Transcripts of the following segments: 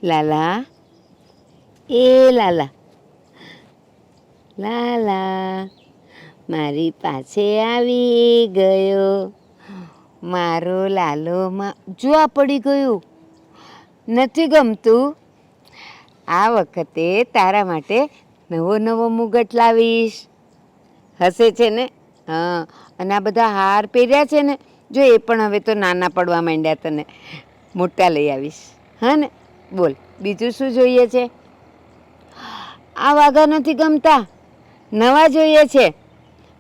લાલા, એ લાલા, લાલા, મારી પાસે આવી ગયો મારો લાલો. જો આ પડી ગયું, નથી ગમતું. આ વખતે તારા માટે નવો નવો મુગટ લાવીશ. હસે છે ને? હા. અને આ બધા હાર પહેર્યા છે ને, જો એ પણ હવે તો નાના પડવા માંડ્યા, તને મોટા લઈ આવીશ. હા ને? બોલ, બીજું શું જોઈએ છે? આ વાઘા નથી ગમતા, નવા જોઈએ છે.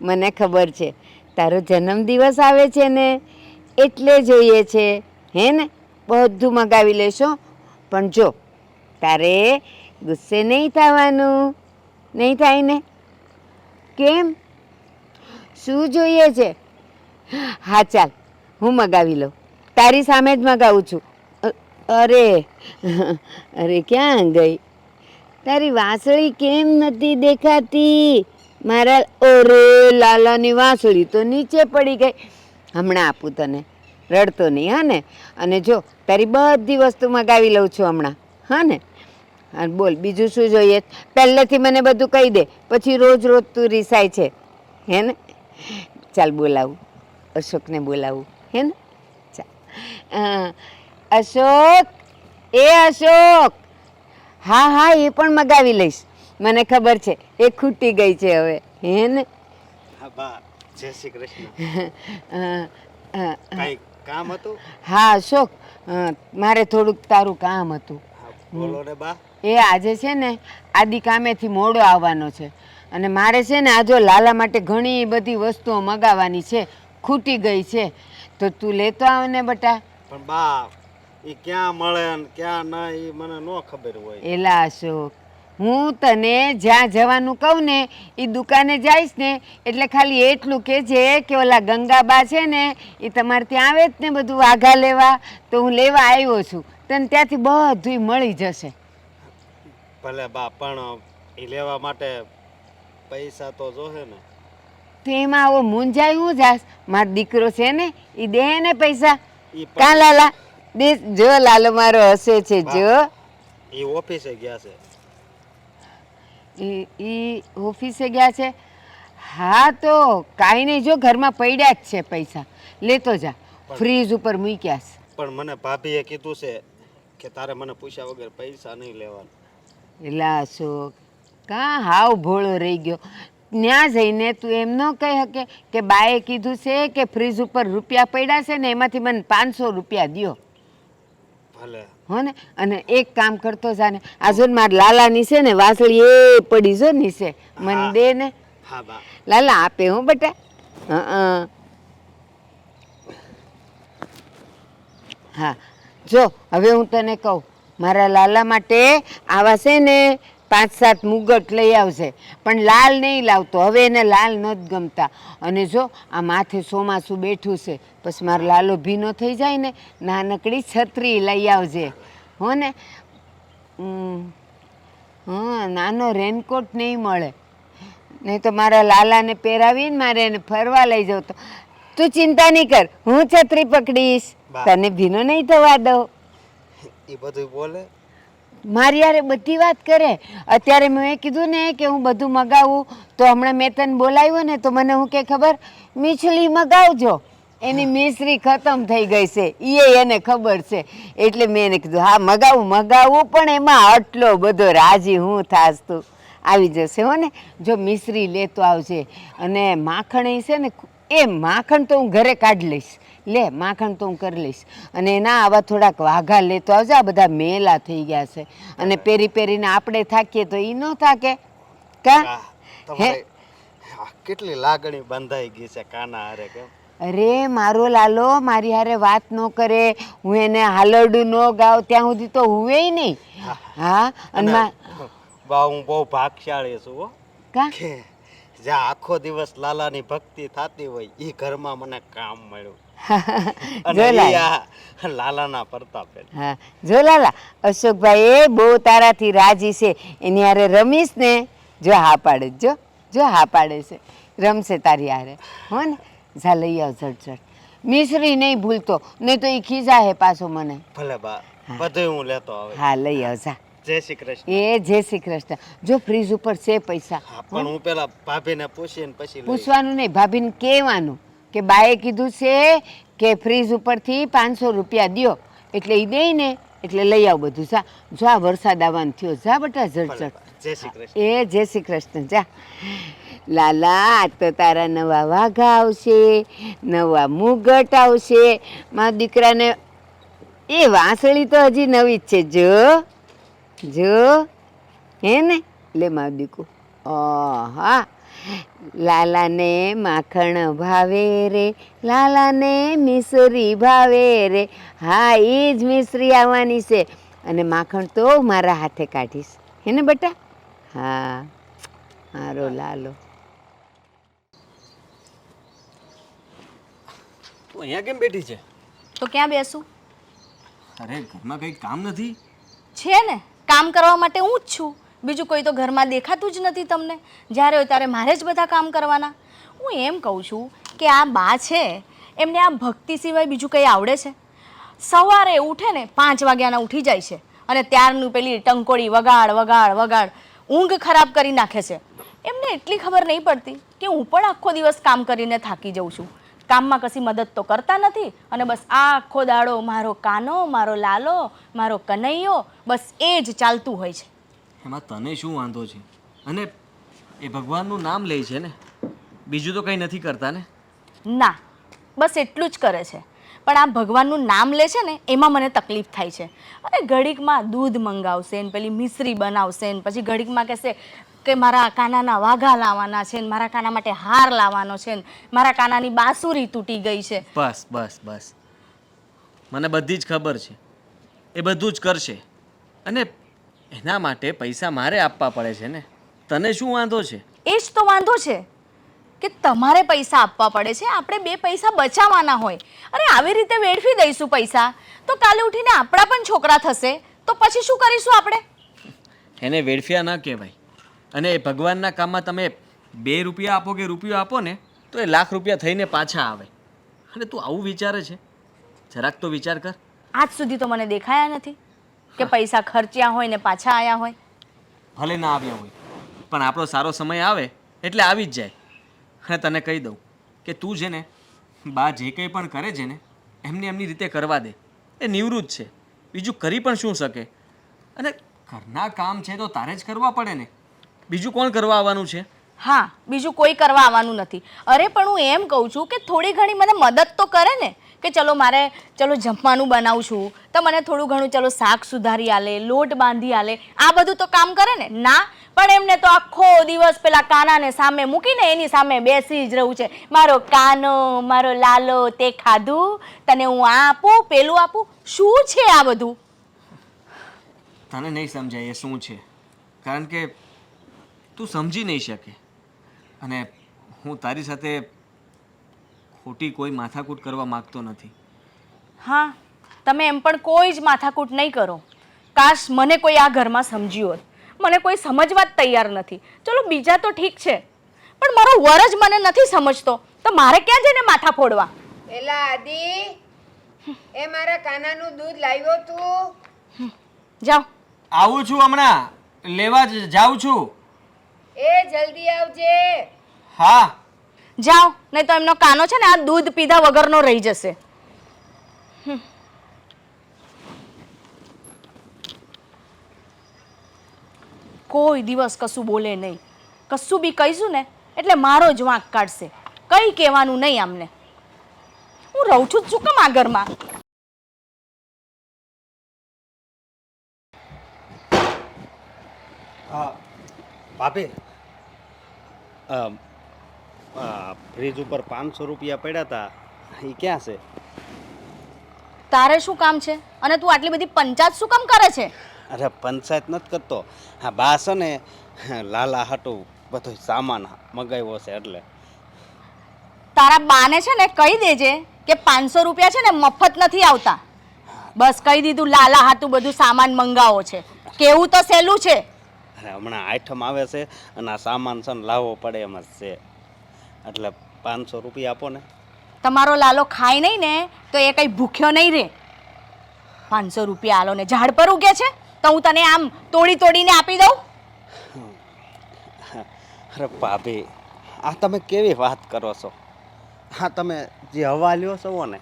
મને ખબર છે, તારો જન્મદિવસ આવે છે ને, એટલે જોઈએ છે. હે ને? બધું મગાવી લેશો. પણ જો, તારે ગુસ્સે નહીં થવાનું. નહીં થાય ને? કેમ? શું જોઈએ છે? હા ચાલ, હું મગાવી લઉં. તારી સામે જ મગાવું છું. અરે અરે, ક્યાં ગઈ તારી વાંસળી? કેમ નથી દેખાતી મારા? ઓરે, લાલાની વાંસળી તો નીચે પડી ગઈ. હમણાં આપું તને, રડતો નહીં. હા ને? અને જો, તારી બધી વસ્તુ મગાવી લઉં છું હમણાં. હા ને? હા બોલ, બીજું શું જોઈએ? પહેલેથી મને બધું કહી દે, પછી રોજ રોજ તું રિસાય છે. હે ને? ચાલ બોલાવું, અશોકને બોલાવું. હે ને? ચાલ. અશોક, એ અશોક. હા હા, એ પણ મગાવી લઈશ. મને ખબર છે એ ખૂટી ગઈ છે હવે. હે ને? હા બા, જય શ્રી કૃષ્ણ. હા કઈ કામ હતું? અશોક, મારે થોડુંક તારું કામ હતું. હા બોલો ને બા. એ આજે છે ને, આદિ કામેથી મોડો આવવાનો છે, અને મારે છે ને આજો લાલા માટે ઘણી બધી વસ્તુઓ મગાવવાની છે, ખૂટી ગઈ છે. તો તું લેતો આવ ને બટા. પણ બા, એ ક્યાં મળે ને ક્યાં ના, એ મને ન ખબર હોય. એલા અશોક, હું તને જ્યાં જવાનું કહું ને એ દુકાને જઈશ ને, એટલે ખાલી એટલું કહેજે કે ઓલા ગંગાબા છે ને, એ તમારે ત્યાં આવે જ ને બધું વાઘા લેવા, તો હું લેવા આવ્યો છું. તને ત્યાંથી બધું મળી જશે. ભલે બા, પણ એ લેવા માટે પૈસા તો જોહે ને. તો એમાં આવો મૂંઝાય હું જાસ? મારો દીકરો છે ને, એ દે ને પૈસા. ઈ કા પણ લાલા? દે. જો લાલો મારો હસે છે, જો. એ ઓફિસે ગયા છે. એ ઓફિસે ગયા છે? હા તો કાંઈ નહીં, જો ઘરમાં પડ્યા જ છે પૈસા, લેતો જા. ફ્રીજ ઉપર મૂક્યા છે. પણ મને ભાભીએ કીધું છે કે તારે મને પૂછ્યા વગર પૈસા નહીં લેવાના. એલા અશોક, કાં હાવ ભોળો રહી ગયો? ત્યાં જઈને તું એમ ન કહી શકે કે બાએ કીધું છે કે ફ્રીજ ઉપર રૂપિયા પડ્યા છે ને, એમાંથી મને 500 રૂપિયા દ્યો. ભલે. હો ને? અને એક કામ કરતો જાને, આ જો મારા લાલાની છે ને વાંસળી એ પડી જો નીચે, મને દે ને. હા બા. લાલા આપે હું બેટા. હા હા, જો હવે હું તને કહું, મારા લાલા માટે આવા છે ને 5-7 મુગટ લઈ આવશે, પણ લાલ નહીં લાવતો. હવે એને લાલ નથી ગમતા. અને જો આ માથે ચોમાસું બેઠું છે, પછી મારો લાલો ભીનો થઈ જાય ને, નાનકડી છત્રી લઈ આવજે. હો ને? હા, નાનો રેનકોટ નહીં મળે, નહીં તો મારા લાલાને પહેરાવીને મારે એને ફરવા લઈ જાઉં. તો તું ચિંતા નહીં કર, હું છત્રી પકડીશ, તને ભીનો નહીં થવા દઉં. એ બધું બોલે? મારી યારે બધી વાત કરે. અત્યારે મેં કીધું ને કે હું બધું મગાવું, તો હમણાં મેં તને બોલાવ્યો ને, તો મને હું કે ખબર, મીછલી મગાવજો. એની મિશ્રી ખતમ થઈ ગઈ છે, એને ખબર છે. એટલે મેં એને કીધું હા મગાવું, પણ એમાં આટલો બધો રાજી હું થાસ તું. આવી જશે હો ને? જો મિશ્રી લેતો આવજે. અને માખણ છે ને, એ માખણ તો હું ઘરે કાઢી લઈશ. લે, માખણ તો હું કરી લઈશ. અને એના આવા થોડાક વાઘા લેતો આવજે. આ બધા મેલા થઈ ગયા છે, અને પહેરી પહેરીને આપણે થાકીએ તો એ ન થાકે. કા હે? કેટલી લાગણી બંધાઈ ગઈ છે કાના હારે. કેમ? અરે મારો લાલો મારી હારે વાત ન કરે, હું એને હાલરડું ન ગાવ ત્યાં સુધી તો હુએ નહીં. હા, અને બા, હું બહુ ભાગશાળી છું હો. કા કે જ્યાં આખો દિવસ લાલાની ભક્તિ થતી હોય એ ઘરમાં મને કામ મળ્યું. જો લાલાના પ્રતાપે. હા, જો લાલા, અશોકભાઈ એ બહુ તારાથી રાજી છે. એની હારે રમીશ ને, જો હા પાડે, જો હા પાડે છે, રમશે તારી હારે. હો ને? જા લઈ આવ ઝટઝટ. મિશ્રી નહીં ભૂલતો, નહીં તો એ ખીજા હે પાછો મને. ભલે બા. બધું હું લેતો આવે. હા લઈ આવજા. જય શ્રી કૃષ્ણ. એ જય શ્રી કૃષ્ણ. જો ફ્રીજ ઉપર છે પૈસા. હા, પણ હું પેલા ભાભીને પૂછીને પછી લઈશ. પૂછવાનું નહીં, ભાભીને કહેવાનું કે બાએ કીધું છે કે ફ્રીજ ઉપરથી 500 રૂપિયા દ્યો, એટલે એ દે ને એટલે લઈ આવ બધું. જા જો આ વરસાદ આવવાનો થયો, જા બટા ઝડઝડ. જય શ્રી કૃષ્ણ. એ જય શ્રી કૃષ્ણ. જા લાલા, આજ તો તારા નવા વાઘા આવશે, નવા મુગટ આવશે. મારા દીકરાને એ વાંસળી તો હજી નવી જ છે. જો જો હે ને, લે મારો દીકુ. હા, લાલાને માખણ ભાવે રે, લાલાને મિસરી ભાવે રે. હા, એ જ મિસરી આવવાની છે અને માખણ તો મારા હાથે કાઢીશ, હે ને બેટા? હા, મારો લાલો. તું અહીંયા કેમ બેઠી છે? તો ક્યાં બેસું? અરે ઘરમાં કંઈ કામ નથી? છે ને, કામ કરવા માટે હું જ છું. બીજું કોઈ તો ઘરમાં દેખાતું જ નથી તમને. જ્યારે હોય ત્યારે મારે જ બધા કામ કરવાના. હું એમ કહું છું કે આ બા છે એમને આ ભક્તિ સિવાય બીજું કંઈ આવડે છે? સવારે ઉઠે ને 5 વાગ્યાના ઉઠી જાય છે અને ત્યારનું પેલી ટંકોળી વગાડ વગાડ વગાડ ઊંઘ ખરાબ કરી નાખે છે. એમને એટલી ખબર નહીં પડતી કે હું પણ આખો દિવસ કામ કરીને થાકી જાઉં છું. કામમાં કશી મદદ તો કરતા નથી અને બસ આખો દાડો મારો કાનો, મારો લાલો, મારો કનૈયો, બસ એ જ ચાલતું હોય છે. એમાં તને શું વાંધો છે? અને એ ભગવાનનું નામ લે છે ને, બીજું તો કંઈ નથી કરતા ને? ના, બસ એટલું જ કરે છે. પણ આ ભગવાનનું નામ લે છે ને એમાં મને તકલીફ થાય છે. અને ઘડીકમાં દૂધ મંગાવશે ને પેલી મિશ્રી બનાવશે ને પછી ઘડીકમાં કહેશે કે મારા કાનાના વાઘા લાવવાના છે ને મારા કાના માટે હાર લાવવાનો છે ને મારા કાનાની બાંસુરી તૂટી ગઈ છે. બસ બસ બસ, મને બધી જ ખબર છે. એ બધું જ કરશે અને એના માટે પૈસા મારે આપવા પડે છે ને. તને શું વાંધો છે? એ જ તો વાંધો છે કે તમારે પૈસા આપવા પડે છે, આપણે 2 પૈસા બચાવવાના હોય. અરે આવી રીતે વેડફી દઈશું પૈસા તો કાલે ઉઠીને આપણા પણ છોકરા થશે તો પછી શું કરીશું આપણે? એને વેડફ્યા ન કહેવાય. અને એ ભગવાનના કામમાં તમે 2 રૂપિયા આપો કે રૂપિયો આપો ને તો એ લાખ રૂપિયા થઈને પાછા આવે. અને તું આવું વિચારે છે? જરાક તો વિચાર કર. આજ સુધી તો મને દેખાયા નથી કે પૈસા ખર્ચ્યા હોય ને પાછા આવ્યા હોય. ભલે ના આવ્યા હોય પણ આપણો સારો સમય આવે એટલે આવી જ જાય. અને તને કહી દઉં કે તું છે ને બા જે કંઈ પણ કરે છે ને એમની રીતે કરવા દે. એ નિવૃત્ત છે, બીજું કરી પણ શું શકે? અને ઘરના કામ છે તો તારે જ કરવા પડે ને, બીજું કોણ કરવા આવવાનું છે? હા, બીજું કોઈ કરવા આવવાનું નથી. અરે પણ હું એમ કહું છું કે થોડી ઘણી મને મદદ તો કરે ને કે ચલો જમવાનું બનાવું છું તો મને થોડું ઘણું ચલો શાક સુધારી આલે, લોટ બાંધી આલે, આ બધું તો કામ કરે ને. ના, પણ એમને તો આખો દિવસ પેલા કાનાને સામે મૂકીને એની સામે બેસી જ રહું છે. મારો કાનો, મારો લાલો, તે ખાધું, તને હું આ આપું, પેલું આપું. શું છે આ બધું? તને નહીં સમજાય એ શું છે, કારણ કે તું સમજી નહીં શકે. અને હું તારી સાથે ખોટી કોઈ માથાકૂટ કરવા માગતો નથી. હા, તમે એમ પણ કોઈ જ માથાકૂટ નહીં કરો. કાશ મને કોઈ આ ઘરમાં સમજ્યું હોત. મને કોઈ સમજવા જ તૈયાર નથી. ચલો બીજા તો ઠીક છે પણ મારો વર જ મને નથી સમજતો તો મારે ક્યાં જઈને માથા ફોડવા? એલા આદિ, એ મારા કાનાનું દૂધ લાવ્યો તું? જાઓ. આવું છું, હમણાં લેવા જ જાઉં છું. એ જલ્દી આવજે. હા જાઓ, નહીં તો એમનો કાનો છે ને આ દૂધ પીધા વગરનો રહી જશે. કોઈ દિવસ કશું બોલે નહીં. કશું બી કહીશું ને એટલે મારો જ વાંક કાઢશે. કંઈ કહેવાનું નહીં આમને. હું રહું છું જ શું કામ આ ઘરમાં? ભાભી, ફ્રીજ ઉપર 500 રૂપિયા પડ્યા હતા, એ ક્યાં છે? તારે શું કામ છે અને તું આટલી બધી પંચાયત શું કામ કરે છે? અરે પંચાયત નથી કરતો. હા, બા છે ને લાલા હાટું બધો સામાન મગાવ્યો છે એટલે. તારા બાને છે ને કહી દેજે કે 500 રૂપિયા છે ને મફત નથી આવતા. બસ કહી દીધું, લાલા હાટું બધું સામાન મંગાવો છે. કેવું તો સહેલું છે. અરે હમણાં આઈટમ આવે છે અને આ સામાન છે ને લાવવો પડે એમ જ છે, એટલે 500 રૂપિયા આપો ને. તમારો લાલો ખાય નહીં ને તો એ કંઈ ભૂખ્યો નહીં રહે. ₹500 આલો ને ઝાડ પર ઉગે છે તો હું તને આમ તોડી તોડીને આપી દઉં? અરે ભાભી, આ તમે કેવી વાત કરો છો? હા, તમે જે હવા લ્યો છો ને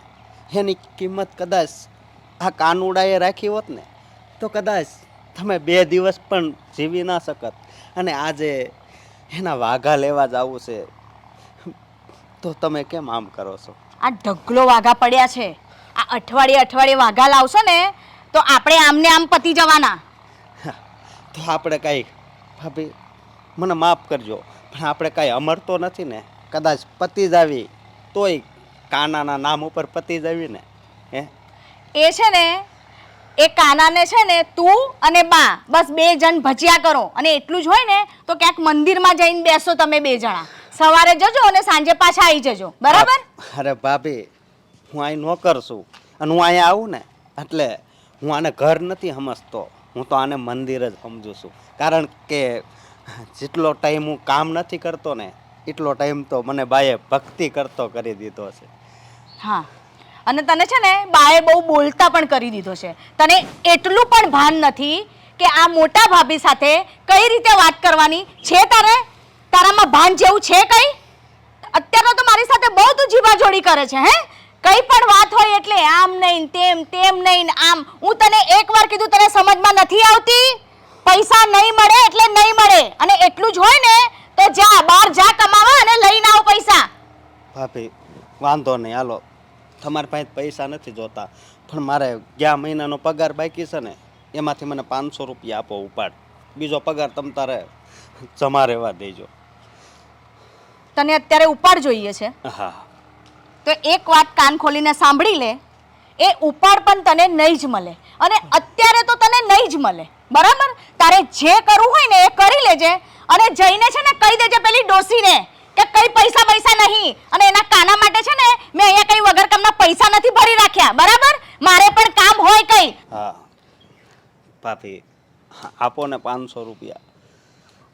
એની કિંમત કદાચ આ કાનુડાએ રાખી હોત ને તો કદાચ તમે 2 દિવસ પણ જીવી ના શકત. અને આજે એના વાઘા લેવા જવું છે તો તમે કેમ આમ કરો છો? આ ઢગલો વાઘા પડ્યા છે. આ અઠવાડિયે વાઘા લાવશો ને તો આપણે આમને આમ પતી જવાના. તો આપણે કાંઈ ભાભી મને માફ કરજો પણ આપણે કાંઈ અમર તો નથી ને? કદાચ પતી જ આવી તોય કાનાના નામ ઉપર પતી જ આવી ને? હે એ છે ને એ કાનાને છે ને તું અને બા બસ 2 જણ ભજ્યા કરો અને એટલું જ હોય ને તો ક્યાંક મંદિરમાં જઈને બેસો તમે 2 જણા. સવારે જજો અને સાંજે પાછા આવી જજો, બરાબર? અરે ભાભી, હું અહીં નોકર છું અને હું અહીંયા આવું ને એટલે હું આને ઘર નથી સમજતો, હું તો આને મંદિર જ સમજું છું. કારણ કે જેટલો ટાઈમ હું કામ નથી કરતો ને એટલો ટાઈમ તો મને બાએ ભક્તિ કરતો કરી દીધો છે. હા, અને તને છે ને બાએ બહુ બોલતા પણ કરી દીધો છે. તને એટલું પણ ભાન નથી કે આ મોટા ભાભી સાથે કઈ રીતે વાત કરવાની છે. તારામાં ભાન જેવું છે કઈ? અત્યારે તો મારી સાથે બહુ તું જીવાજોડી કરે છે. હે, કઈ પણ વાત હોય એટલે આમ નહીં તેમ નહીં આમ. હું તને એકવાર કીધું, તને સમજમાં નથી આવતી? પૈસા નહીં મળે એટલે નહીં મળે, અને એટલું જ હોય ને તો જા બહાર જા કમાવા અને લઈને આવ પૈસા. ભાભી વાંધો નહીં, હાલો, તમારી પાસે પૈસા નથી જોતા પણ મારે ગયા મહિનાનો પગાર બાકી છે ને એમાંથી મને ₹500 આપો ઉપાડ. બીજો પગાર તમ તારે જમા રહેવા દેજો. તને અત્યારે ઉપાડ જોઈએ છે? હા, તો એક વાત કાન ખોલીને સાંભળી લે, એ ઉપાડ પણ તને નહીં જ મળે અને અત્યારે તો તને નહીં જ મળે, બરાબર? તારે જે કરવું હોય ને એ કરી લેજે અને જઈને છે ને કહી દેજે પેલી ડોસીને કે કઈ પૈસા નહીં, અને એના કાના માટે છે ને મેં અહીંયા કઈ વગર કામના પૈસા નથી ભરી રાખ્યા, બરાબર? મારે પણ કામ હોય કઈ. હા ભાભી, આપો ને ₹500.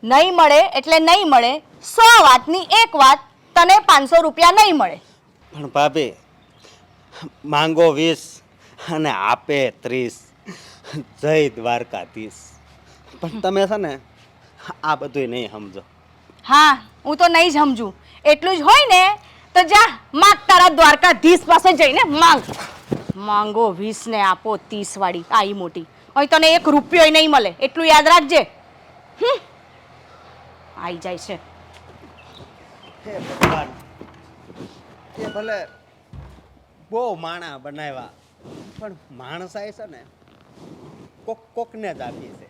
નહીં મળે એટલે નહીં મળે. 100 વાતની એક વાત, તને ₹500 નહીં મળે. પણ ભાભી, માંગો 20 અને આપે 30. જય દ્વારકાધીશ. પણ તમે છે ને આ બધું નહીં સમજો. હા, હું તો નહીં સમજુ. એટલું જ હોય ને તો જા માંગ તારા દ્વારકાધીશ પાસે જઈને માંગ. માંગો 20 ને આપો 30 વાળી આઈ મોટી. અહીં તને ₹1 નહીં મળે, એટલું યાદ રાખજે. આઈ જાય છે. હે ભગવાન, એ ભલે બહુ માણા બનાવ્યા પણ માણસાઈ છે ને કોકને જ આપી છે.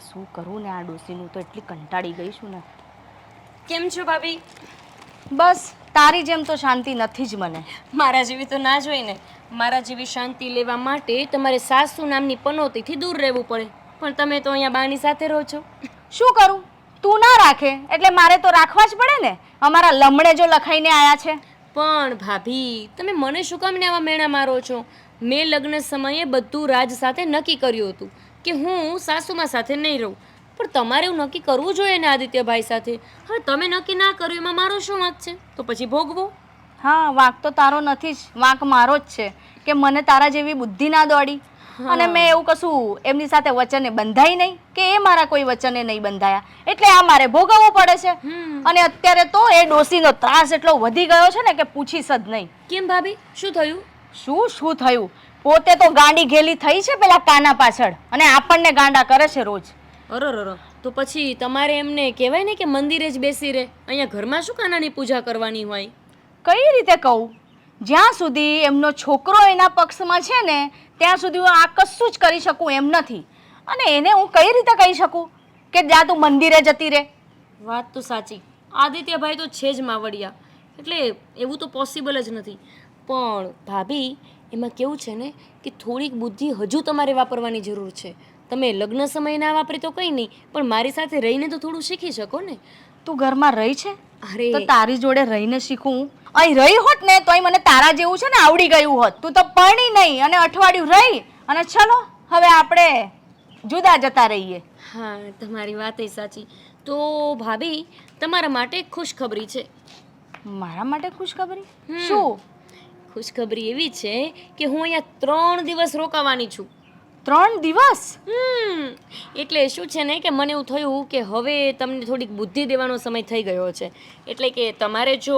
શું કરું ને આ ડોસીનું તો એટલી કંટાળી ગઈ છું ને. કેમ છો ભાભી? બસ તારી જેમ તો શાંતિ નથી જ મને. મારા જેવી તો ના જોઈ ને. મારા જેવી શાંતિ લેવા માટે તમારે સાસુ નામની પનોતીથી દૂર રહેવું પડે, પણ તમે તો અહીંયા બાની સાથે રહો છો. શું કરું? તું ના રાખે એટલે મારે તો રાખવા જ પડે ને. અમારા લમણે જો લખાઈને આયા છે. પણ ભાભી, તમે મને શું કામ ને આવા મેણા મારો છો? મેં લગ્ન સમયે બધું રાજ સાથે નક્કી કર્યું હતું કે હું સાસુમાં સાથે નહીં રહું, પણ તમારે એવું નક્કી કરવું જોઈએ ને આદિત્યભાઈ સાથે. હા, તમે નક્કી ના કર્યું એમાં મારો શું વાંક છે? તો પછી ભોગવો. હા, વાંક તો તારો નથી જ, વાંક મારો જ છે કે મને તારા જેવી બુદ્ધિ ના દોડી. અને મેં એવું કશું એમની સાથે વચને બંધાઈ નહીં કે એ મારા કોઈ વચને નહીં બંધાયા, એટલે આ મારે ભોગવવું પડે છે. અને અત્યારે તો એ ડોસીનો ત્રાસ એટલો વધી ગયો છે ને કે પૂછીશ જ નહીં. કેમ ભાભી, શું થયું? શું થયું? પોતે તો ગાંડી ઘેલી થઈ છે પેલા કાના પાછળ, અને આપણને ગાંડા કરે છે રોજ. અરર, તો પછી તમારે એમને કહેવાય ને કે મંદિરે જ બેસી રહે. અહીંયા ઘરમાં શું કાનાની પૂજા કરવાની હોય? કઈ રીતે કહું? જ્યાં સુધી એમનો છોકરો એના પક્ષમાં છે ને ત્યાં સુધી હું આ કશું જ કરી શકું એમ નથી. અને એને હું કઈ રીતે કહી શકું કે જા તું મંદિરે જતી રહે? વાત તો સાચી. આદિત્યભાઈ તો છે જ માવડિયા, એટલે એવું તો પોસિબલ જ નથી. પણ ભાભી, એમાં કેવું છે ને કે થોડીક બુદ્ધિ હજુ તમારે વાપરવાની જરૂર છે. તમે લગ્ન સમયે ના વાપરી તો કંઈ નહીં, પણ મારી સાથે રહીને તો થોડું શીખી શકો ને. તું ઘરમાં રહી છે અરે તો તારી જોડે રહીને શીખું. અહીં રહી હોત ને તોય મને તારા જેવું છે ને આવડી ગયું હોત. તું તો પરણી નહીં અને અઠવાડિયું રહી અને ચલો હવે આપણે જુદા જતા રહીએ. હા, તમારી વાત સાચી. તો ભાભી તમારા માટે એક ખુશખબરી છે. મારા માટે ખુશખબરી? હમ. શું? ખુશખબરી એવી છે કે હું અહીંયા 3 દિવસ રોકાવાની છું. 3 દિવસ? એટલે શું છે ને કે મને એવું થયું કે હવે તમને થોડીક બુદ્ધિ દેવાનો સમય થઈ ગયો છે. એટલે કે તમારે જો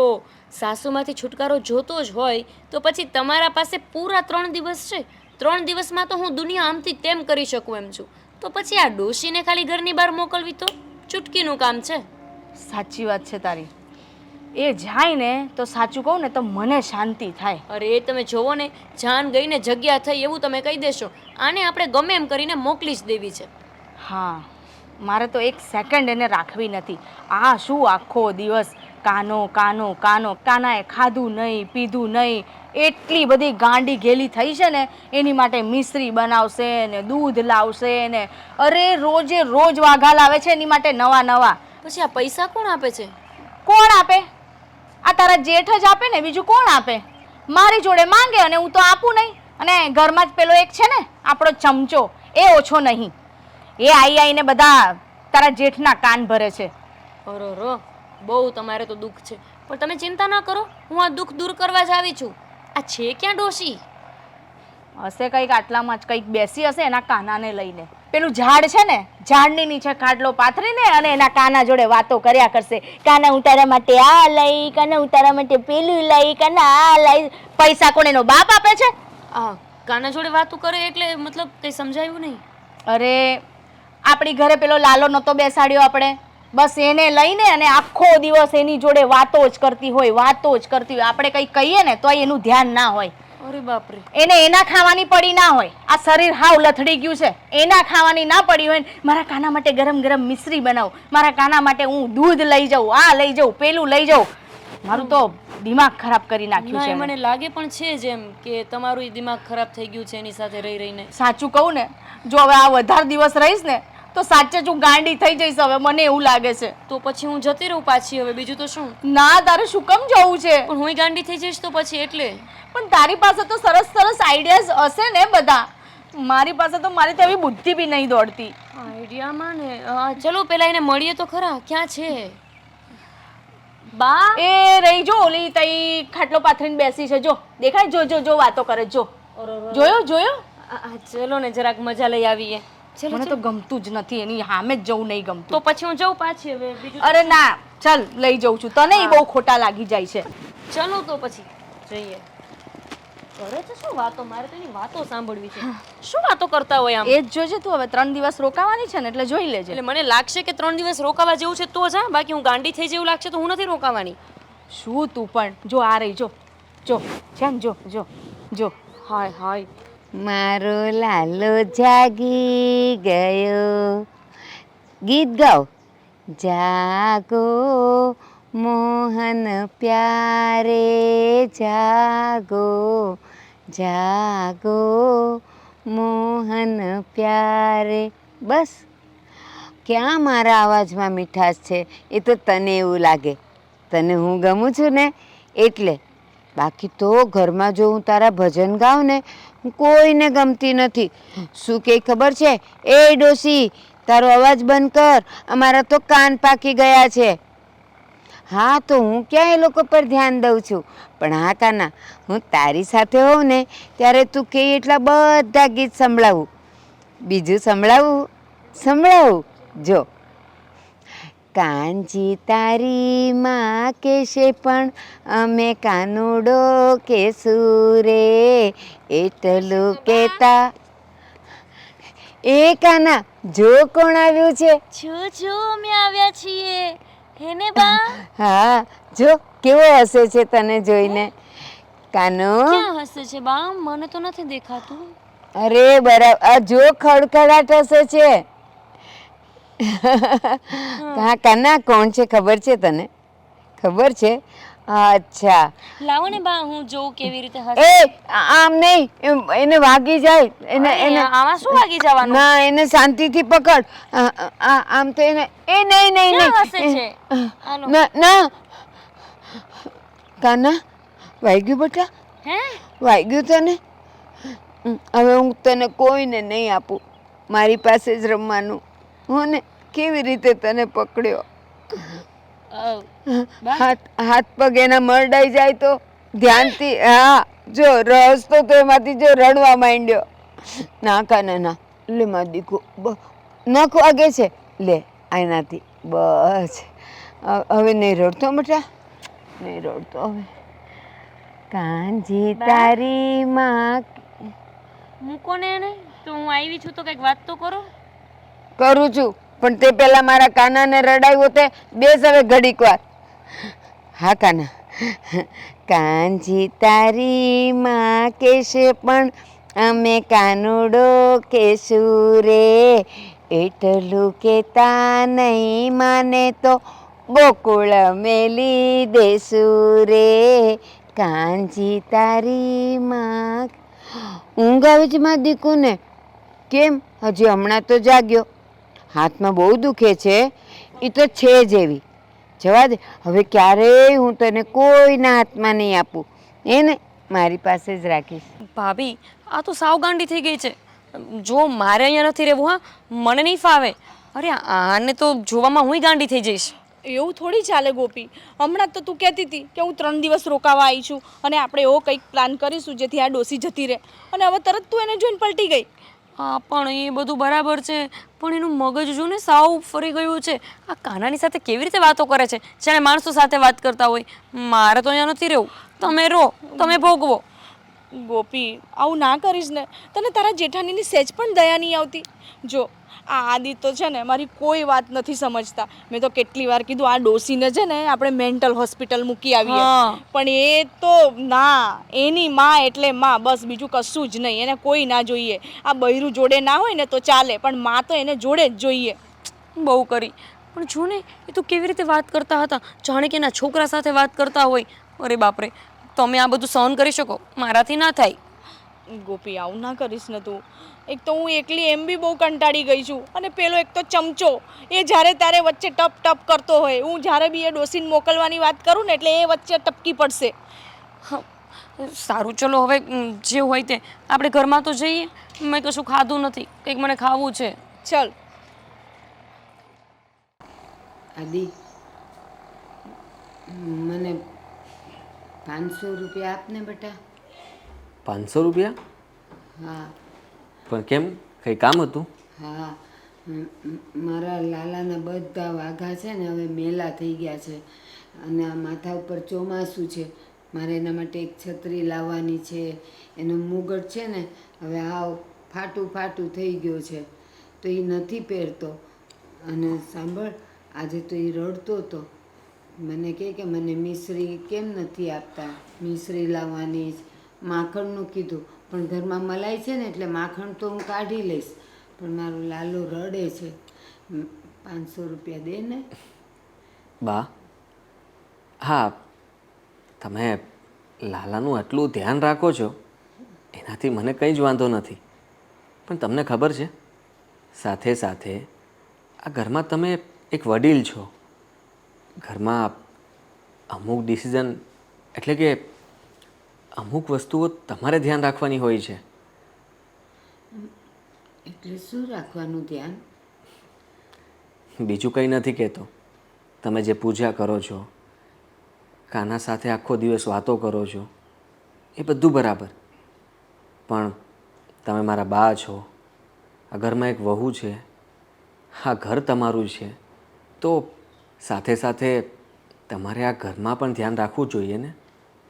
સાસુમાંથી છુટકારો જોતો જ હોય તો પછી તમારા પાસે પૂરા 3 દિવસ છે. 3 દિવસમાં તો હું દુનિયા આમથી તેમ કરી શકું એમ છું. તો પછી આ ડોશીને ખાલી ઘરની બહાર મોકલવી તો ચૂટકીનું કામ છે. સાચી વાત છે તારી. એ જાય ને તો સાચું કહું ને તો મને શાંતિ થાય. અરે તમે જોવો ને, જાન ગઈ ને જગ્યા થઈ એવું તમે કહી દેશો. આને આપણે ગમે એમ કરીને મોકલી જ દેવી છે. હા, મારે તો એક સેકન્ડ એને રાખવી નથી. આ શું આખો દિવસ કાનો કાનો કાનો. કાનાએ ખાધું નહીં, પીધું નહીં, એટલી બધી ગાંડી ઘેલી થઈ છે ને. એની માટે મિશ્રી બનાવશે ને દૂધ લાવશે ને, અરે રોજે રોજ વાઘા લાવે છે એની માટે નવા નવા. પછી આ પૈસા કોણ આપે છે? કોણ આપે? આ તારા જેઠ જ આપે ને, બીજું કોણ આપે? મારી જોડે માંગે અને હું તો આપું નહીં. અને ઘરમાં જ પેલો એક છે ને આપણો ચમચો, એ ઓછો નહીં. એ આઈને બધા તારા જેઠના કાન ભરે છે. અરો બહુ તમારે તો દુઃખ છે. પણ તમે ચિંતા ના કરો, હું આ દુઃખ દૂર કરવા જ આવી છું. આ છે ક્યાં ડોશી? હશે કંઈક આટલામાં જ કંઈક બેસી હશે એના કાનાને લઈને. પેલું ઝાડ છે ને, ઝાડની નીચે ખાટલો પાથરીને અને એના કાના જોડે વાતો કર્યા કરશે. કાના હું તારા માટે આ લઈ, કાના હું તારા માટે પેલું લઈ, કાના આ લઈ. પૈસા કોણ એનો બાપ આપે છે? આ કાના જોડે વાતું કરે એટલે મતલબ કંઈ સમજાયું નહીં. અરે આપણી ઘરે પેલો લાલો નહોતો બેસાડ્યો આપણે, બસ એને લઈને અને આખો દિવસ એની જોડે વાતો જ કરતી હોય, વાતો જ કરતી હોય. આપણે કંઈ કહીએ ને તો એનું ધ્યાન ના હોય. અરે બાપરે. એને એના ખાવાની પડી ના હોય. આ શરીર હાવ લથડી ગયું છે. એના ખાવાની ના પડી હોય ને મારા કાના માટે ગરમ ગરમ મિશ્રી બનાવું, મારા કાના માટે હું દૂધ લઈ જાઉં, આ લઈ જાઉં, પેલું લઈ જાઉં. મારું તો દિમાગ ખરાબ કરી નાખ્યું ના, છે એ એણે. મને લાગે પણ છે જેમ કે તમારું ઈ દિમાગ ખરાબ થઈ ગયું છે એની સાથે રહી રહીને. સાચું કહું ને, જો હવે આ વધારે દિવસ રહીશ ને તો સાચે જ હું ગાંડી થઈ જઈશ. હવે મને એવું લાગે છે. તો પછી હું જતી રહું પાછી, હવે બીજું તો શું. ના, તારે શું કામ જવું છે? પણ હું ગાંડી થઈ જઈશ તો પછી એટલે. પણ તારી પાસે તો સરસ સરસ આઈડિયાઝ હશે ને બધા. મારી પાસે તો મારી તો એવી બુદ્ધિ બી નહીં દોડતી. આઈડિયામાં ને ચલો પેલા એને મળીએ તો ખરા. ક્યાં છે બા? એ રહી જો ઓલી તઈ ખાટલો પાથરીને બેસી છે. જો દેખાય? જો જો જો વાતો કરે. જો જોયો જોયો? ચલો ને જરાક મજા લઈ આવીએ. ચલો મને તો ગમતું જ નથી, એની સામે જ જવું નહીં ગમતું. તો પછી હું જાઉં પાછી હવે બીજું. અરે ના, ચાલ લઈ જઉં છું તને. ઈ બહુ ખોટા લાગી જાય છે. ચલો તો પછી જઈએ. કરે છે શું વાતો? મારે તો એની વાતો સાંભળવી છે. શું વાતો કરતા હોય આમ? એ જ જોજે તું. હવે 3 દિવસ રોકાવાની છે ને એટલે જોઈ લેજે. એટલે મને લાગશે કે 3 દિવસ રોકાવા જેવું છે તો જા, બાકી હું ગાંડી થઈ જેવું લાગશે તો હું નથી રોકાવાની. શું તું પણ? જો આ રહી, જો જો છે ને, જો જો જો. હાય હાય. મારો લાલો જાગી ગયો. ગીત ગાઓ. જાગો મોહન પ્યારે જાગો, જાગો મોહન પ્યારે. બસ. ક્યાં મારા અવાજમાં મીઠાશ છે એ તો તને એવું લાગે. તને હું ગમું છું ને એટલે. બાકી તો ઘરમાં જો હું તારા ભજન ગાઉં ને, હું કોઈને ગમતી નથી. શું કે ખબર છે? એ ડોસી, તારો અવાજ બંધ કર, અમારા તો કાન પાકી ગયા છે. હા, તો હું ક્યાં એ લોકો પર ધ્યાન દઉં છું. પણ હા કાના, હું તારી સાથે હોઉં ને ત્યારે તું કે એટલા બધા ગીત સંભળાવું. બીજું સંભળાવું? સંભળાવું. જો. કાંજી તારી માં કેશે પણ અમે કાનુડો કેસું રે, એટલું કેતા. એ કાના, જો કોણ આવ્યું છે. જો અમે આવ્યા છીએ. હેને બા? હા, જો કેવો હસે છે તને જોઈને. કાનો, ક્યાં હસે છે બા? મને તો નથી દેખાતું. અરે બરાબર, આ જો ખડખડાટ હસે છે. હા કાના, કોણ છે ખબર છે તને? ખબર છે? અચ્છા. લાવો ને બા હું જોઉં કેવી રીતે હસે. એ આમ નહીં, એને વાગી જાય. એને આમાં શું વાગી જવાનું? ના, એને શાંતિથી પકડ. આમ તો એને એ નહીં નહીં ક્યાં હસે નહીં. છે? હાલો. ના ના કાના, વાગ્યું બેટા? હે? વાગ્યું તને? હવે હું તને કોઈને નહીં આપું. મારી પાસે જ રમવાનું. હો ને? કેવી રીતે તને પકડ્યો? અ, હાથ પગ એના મરડાઈ જાય તો ધ્યાનથી, હા જો રસ્તો તો એમાંથી જો રડવા માંડ્યો. ના કાને ના, લે માર દીકુ, નખ વાગે છે, લે આનાથી બસ. હવે નહીં રડતો બેટા, નહીં રડતો હવે. કાંજી તારી માં. મૂકો ને એને, તો હું આવી છું તો કંઈક વાત તો કરો. કરું છું, પણ તે પેલા મારા કાનાને રડાવ્યો તે બેસ હવે ઘડીક વાર. હા કાના. કાંજી તારી માં કેશે પણ અમે કાનુડો કેશું રે, એટલું કેતા નહીં માને તો ગોકુળ મેલી દેશું રે, કાંજી તારી માં. ઊંઘ આવે છે મારા દીકુને? કેમ હજી હમણાં તો જાગ્યો. હાથમાં બહુ દુખે છે, એ તો છે જ એવી. જવા દે હવે, ક્યારેય હું તને કોઈના હાથમાં નહીં આપું, એને મારી પાસે જ રાખીશ. ભાભી, આ તો સાવ ગાંડી થઈ ગઈ છે. જો મારે અહીંયા નથી રહેવું, હા, મને નહીં ફાવે. અરે આને તો જોવામાં હુંય ગાંડી થઈ જઈશ. એવું થોડી ચાલે ગોપી. હમણાં તો તું કહેતી હતી કે હું 3 દિવસ રોકાવા આવી છું અને આપણે એવો કંઈક પ્લાન કરીશું જેથી આ ડોસી જતી રહે, અને હવે તરત તું એને જોઈને પલટી ગઈ. હા, પણ એ બધું બરાબર છે, પણ એનું મગજ જો ને સાવ ફરી ગયું છે. આ કાનાની સાથે કેવી રીતે વાતો કરે છે, જાણે માણસો સાથે વાત કરતા હોય. મારે તો અહીંયા નથી રહેવું, તમે રહો, તમે ભોગવો. ગોપી, આવું ના કરીશ ને, તને તારા જેઠાણીની સહેજ પણ દયા નહીં આવતી. જો આ આદિ તો છે ને મારી કોઈ વાત નથી સમજતા. મેં તો કેટલી વાર કીધું આ ડોસીને છે ને આપણે મેન્ટલ હોસ્પિટલ મૂકી આવીએ, હા. પણ એ તો ના, એની માં એટલે માં, બસ બીજું કશું જ નહીં. એને કોઈ ના જોઈએ. આ બૈરું જોડે ના હોય ને તો ચાલે, પણ માં તો એને જોડે જ જોઈએ. બહુ કરી, પણ જો ને એ તો કેવી રીતે વાત કરતા હતા, જાણે કે એના છોકરા સાથે વાત કરતા હોય. અરે બાપરે, તમે આ બધું સહન કરી શકો, મારાથી ના થાય. ગોપી, આવું ના કરીશ ને તું. એક તો હું એકલી એમ બી બહુ કંટાળી ગઈ છું, અને પેલો એક તો ચમચો, એ જ્યારે ત્યારે વચ્ચે ટપ ટપ કરતો હોય. હું જ્યારે બી એ ડોસીને મોકલવાની વાત કરું ને એટલે એ વચ્ચે ટપકી પડશે. હા, સારું, ચલો હવે જે હોય તે આપણે ઘરમાં તો જઈએ. મેં કશું ખાધું નથી, કંઈક મને ખાવું છે. ચલ. આદિ, મને 500 રૂપિયા આપને બેટા. 500 રૂપિયા? હા પણ કેમ, કંઈ કામ હતું? હા, મારા લાલાના બધા વાઘા છે ને હવે મેલા થઈ ગયા છે, અને આ માથા ઉપર ચોમાસું છે. મારે એના માટે એક છત્રી લાવવાની છે. એનો મુગટ છે ને હવે હાવ ફાટું ફાટું થઈ ગયો છે, તો એ નથી પહેરતો. અને સાંભળ, આજે તો એ રડતો હતો. મને કહે કે મને મિશ્રી કેમ નથી આપતા, મિશ્રી લાવવાની જ. માખણનું કીધું, પણ ઘરમાં મલાઈ છે ને એટલે માખણ તો હું કાઢી લઈશ, પણ મારું લાલો રડે છે. 500 રૂપિયા દે ને. બા, હા, તમે લાલાનું આટલું ધ્યાન રાખો છો એનાથી મને કંઈ જ વાંધો નથી, પણ તમને ખબર છે, સાથે સાથે આ ઘરમાં તમે એક વડીલ છો. ઘરમાં અમુક ડિસિઝન, એટલે કે અમુક વસ્તુઓ તમારે ધ્યાન રાખવાની હોય છે. એટલે શું રાખવાનું ધ્યાન? બીજું કંઈ નથી કહેતો. તમે જે પૂજા કરો છો, કાના સાથે આખો દિવસ વાતો કરો છો, એ બધું બરાબર, પણ તમે મારા બા છો. આ ઘરમાં એક વહુ છે, આ ઘર તમારું છે, તો સાથે સાથે તમારે આ ઘરમાં પણ ધ્યાન રાખવું જોઈએ ને,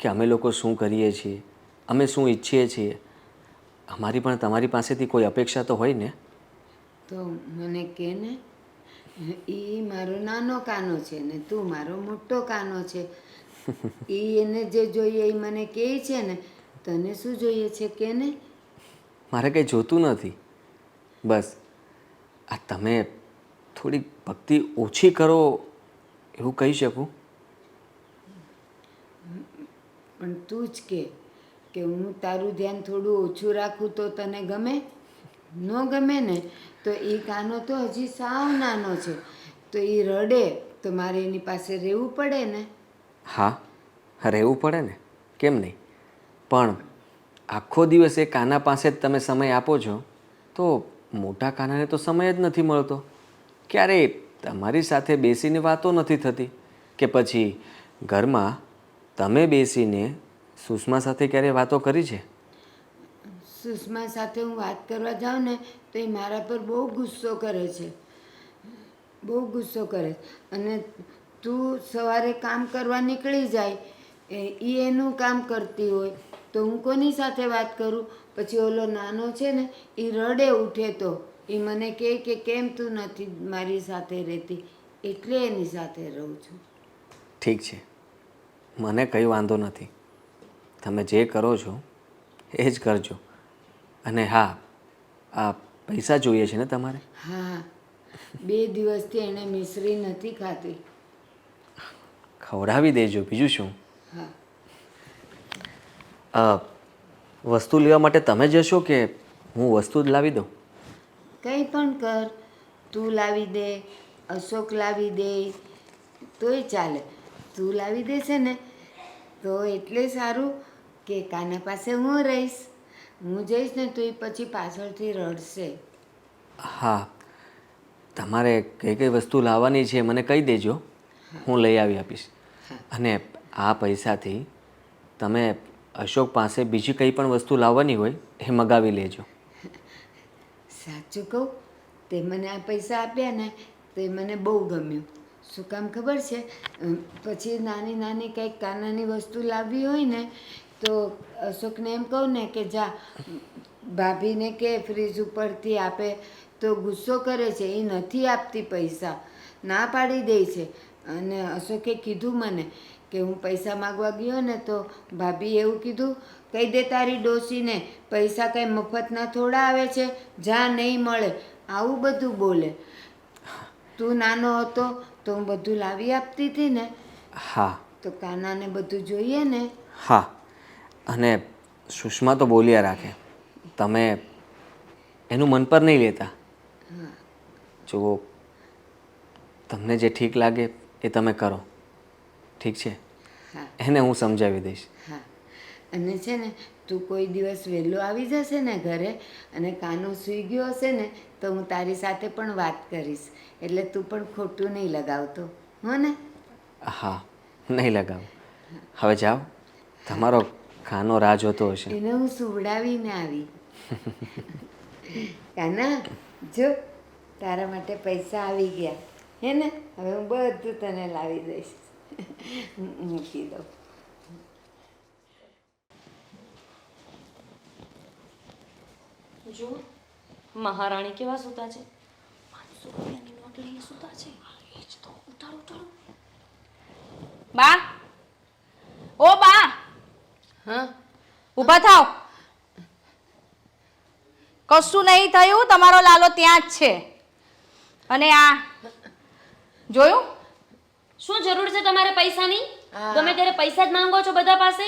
કે અમે લોકો શું કરીએ છીએ, અમે શું ઈચ્છીએ છીએ. અમારી પણ તમારી પાસેથી કોઈ અપેક્ષા તો હોય ને. તો મને કહે ને. એ મારો નાનો કાનો છે ને તું મારો મોટો કાનો છે. એને જે જોઈએ એ મને કહે છે ને. તને શું જોઈએ છે કે ને? મારે કંઈ જોતું નથી. બસ આ તમે થોડીક ભક્તિ ઓછી કરો એવું કહી શકું. પણ તું જ કે હું તારું ધ્યાન થોડું ઓછું રાખું તો તને ગમે? ન ગમે ને તો એ કાનો તો હજી સાવ નાનો છે, તો એ રડે તો મારે એની પાસે રહેવું પડે ને. હા, રહેવું પડે ને, કેમ નહીં. પણ આખો દિવસ એ કાના પાસે જ તમે સમય આપો છો, તો મોટા કાનાને તો સમય જ નથી મળતો. ક્યારે તમારી સાથે બેસીને વાતો નથી થતી કે પછી ઘરમાં તમે બેસીને સુષ્મા સાથે ક્યારે વાતો કરી છે? સુષ્મા સાથે હું વાત કરવા જાઉં ને તો એ મારા પર બહુ ગુસ્સો કરે છે, બહુ ગુસ્સો કરે. અને તું સવારે કામ કરવા નીકળી જાય, એ એનું કામ કરતી હોય તો હું કોની સાથે વાત કરું? પછી ઓલો નાનો છે ને એ રડે ઉઠે તો એ મને કહે કે કેમ તું નથી મારી સાથે રહેતી, એટલે એની સાથે રહું છું. ઠીક છે, મને કંઈ વાંધો નથી. તમે જે કરો છો એ જ કરજો. અને હા, આ પૈસા જોઈએ છે ને તમારે? હા, 2 દિવસથી એણે મિશ્રી નથી ખાધી. ખવડાવી દેજો, બીજું શું. હા, વસ્તુ લેવા માટે તમે જશો કે હું વસ્તુ જ લાવી દઉં? કંઈ પણ કર, તું લાવી દે, અશોક લાવી દે તોય ચાલે. તું લાવી દેશે ને તો એટલે સારું કે કાના પાસે હું રહીશ. હું જઈશ ને તો એ પછી પાછળથી રડશે. હા, તમારે કઈ કઈ વસ્તુ લાવવાની છે મને કહી દેજો, હું લઈ આવી આપીશ. અને આ પૈસાથી તમે અશોક પાસે બીજી કંઈ પણ વસ્તુ લાવવાની હોય એ મગાવી લેજો. સાચું કહું, તે મને આ પૈસા આપ્યા ને તો એ મને બહુ ગમ્યું. શું કામ ખબર છે? પછી નાની નાની કંઈક કાનાની વસ્તુ લાવવી હોય ને તો અશોકને એમ કહું ને કે જા ભાભીને કે ફ્રીજ ઉપરથી આપે, તો ગુસ્સો કરે છે, એ નથી આપતી પૈસા, ના પાડી દે છે. અને અશોકે કીધું મને કે હું પૈસા માગવા ગયો ને તો ભાભી એવું કીધું, કહી દે તારી ડોશીને પૈસા કંઈ મફતના થોડા આવે છે, જા નહીં મળે, આવું બધું બોલે. તું નાનો હતો તો હું બધું લાવી આપતી હતી ને. હા. તો કાનાને બધું જોઈએ ને. હા, અને સુષ્મા તો બોલ્યા રાખે, તમે એનું મન પર નહીં લેતા. જો તમને જે ઠીક લાગે એ તમે કરો, ઠીક છે? હા એને હું સમજાવી દઈશ. હા, અને છે ને તું કોઈ દિવસ વહેલો આવી જશે ને ઘરે અને કાનો સૂઈ ગયો હશે ને તો હું તારી સાથે પણ વાત કરીશ, એટલે તું પણ ખોટું નહીં લગાવતો, હો ને? હા, નહીં લગાવું. હવે જાઓ, તમારો ખાનો રાહ જોતો હશે. એને હું સુવડાવીને આવી. કાના જો તારા માટે પૈસા આવી ગયા, હે ને? હવે હું બધું તને લાવી દઈશ. મૂકી દઉં. જો મહારાણી કેવા સૂતા છે, 500 રૂપિયાની નોટ લઈને સૂતા છે. એ જ તો, ઉતારો ઉતારો. બા, ઓ બા, હા, ઊભા થાવ. કશું નહીં થયું, તમારો લાલો ત્યાં જ છે. અને આ જોયું? શું જરૂર છે તમારે પૈસાની? હા. ગમે ત્યારે પૈસા જ માંગો છો બધા પાસે.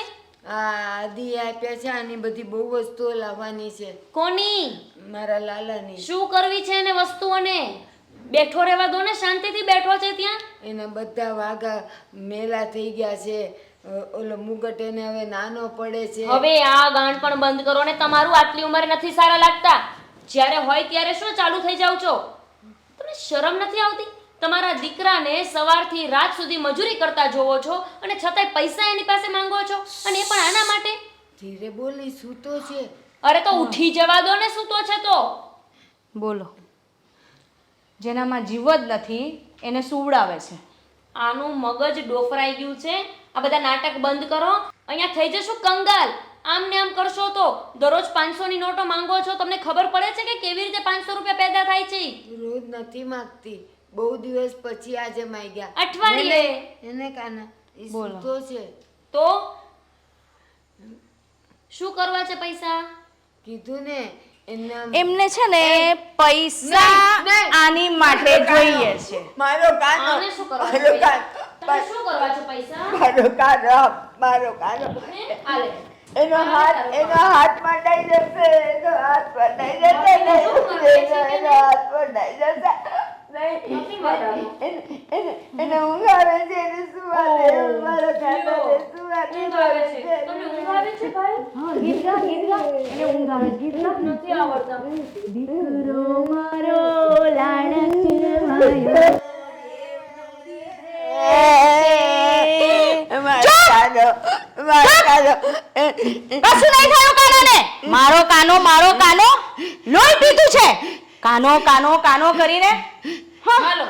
આ આદિ આપ્યા છે, આની બધી બહુ વસ્તુઓ લાવવાની છે કોની? મારા લાલાની. શું કરવી છે એને વસ્તુઓને? બેઠો રહેવા દો ને, શાંતિથી બેઠો છે ત્યાં. એના બધા વાઘા મેલા થઈ ગયા છે. ઓલો મુગટ એને હવે નાનો પડે છે. હવે આ ગાંઠ પણ બંધ કરો ને, તમારું આટલી ઉંમરે નથી સારા લાગતા. જ્યારે હોય ત્યારે શું ચાલુ થઈ જાવ છો? તમને શરમ નથી આવતી? તમારા દીકરાને સવારથી રાત સુધી મજૂરી કરતા જોવો છો અને છતાંય પૈસા એની પાસે માંગો છો, અને એ પણ આના માટે. ધીરે બોલી, સૂતો છે. અરે તો ઉઠી જવા દો ને, સૂતો છે તો. બોલો, જેનામાં જીવ જ નથી એને સુવડાવે છે. આનું મગજ ડોફરાઈ ગયું છે. આ બધા નાટક બંધ કરો. અહીંયા થઈ જશું કંગાલ. આમ ને આમ કરશો તો દરરોજ 500 ની નોટો માંગો છો. તમને ખબર પડે છે કે કેવી રીતે 500 રૂપિયા પેદા થાય છે? રોજ નથી માગતી, બહુ દિવસ પછી આજે માંગ્યા. અઠવાડિયે. એને કાના ઈ બોલો. સૂતો છે. તો શું કરવા છે પૈસા? કીધું ને એમના એમને છે ને પૈસા નહીં. આની માટે જોઈએ છે. મારો કાનો, આને શું કરવા છે મારો પૈસા? કાનો, તમે શું કરવા છે પૈસા? મારો કાનો, મારો કાનો. હે? આલે. એનો હાથ મંડાઈ જશે, એનો હાથ મંડાઈ જશે ને, શું કરે છે કે એનો હાથ મંડાઈ જશે. નથી મારવાનો. એને ઊંઘ આવે છે, એને સુવા દે, મારો કાનાને સુવા દે. ઊંઘ આવે છે. તમને ઊંઘ આવે છે ભાઈ? ગીત ગા એને ઊંઘ આવે છે. ગીત ગા. નથી આવડતા. દીકરો મારો લાડકવાયો. મારો કાનો, મારો કાનો. કશું નહીં થયું કાનાને. મારો કાનો લોહી પીતું છે. કાનો કરીને હાલો.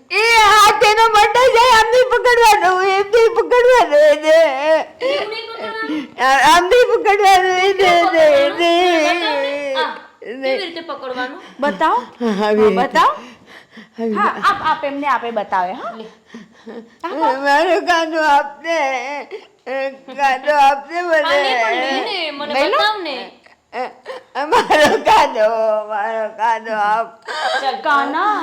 એ હાથ એનો મંડો જાય, આમ નહીં પકડવાનો, એમ નહીં પકડવાનો એને. એવું નહીં કરવાનું. આમ નહીં પકડવાનો એને. આ, કેવી રીતે પકડવાનું? બતાવો. આવી રીતે. બતાવો. હા આપ એમને આપે બતાવે. હા મારો કાનો આપને, કાનો આપને આ નહીં પણ લે મને. ને, મને લઈ લો. બતાવ ને. મારો કાનો આપ. ચાલ. કાના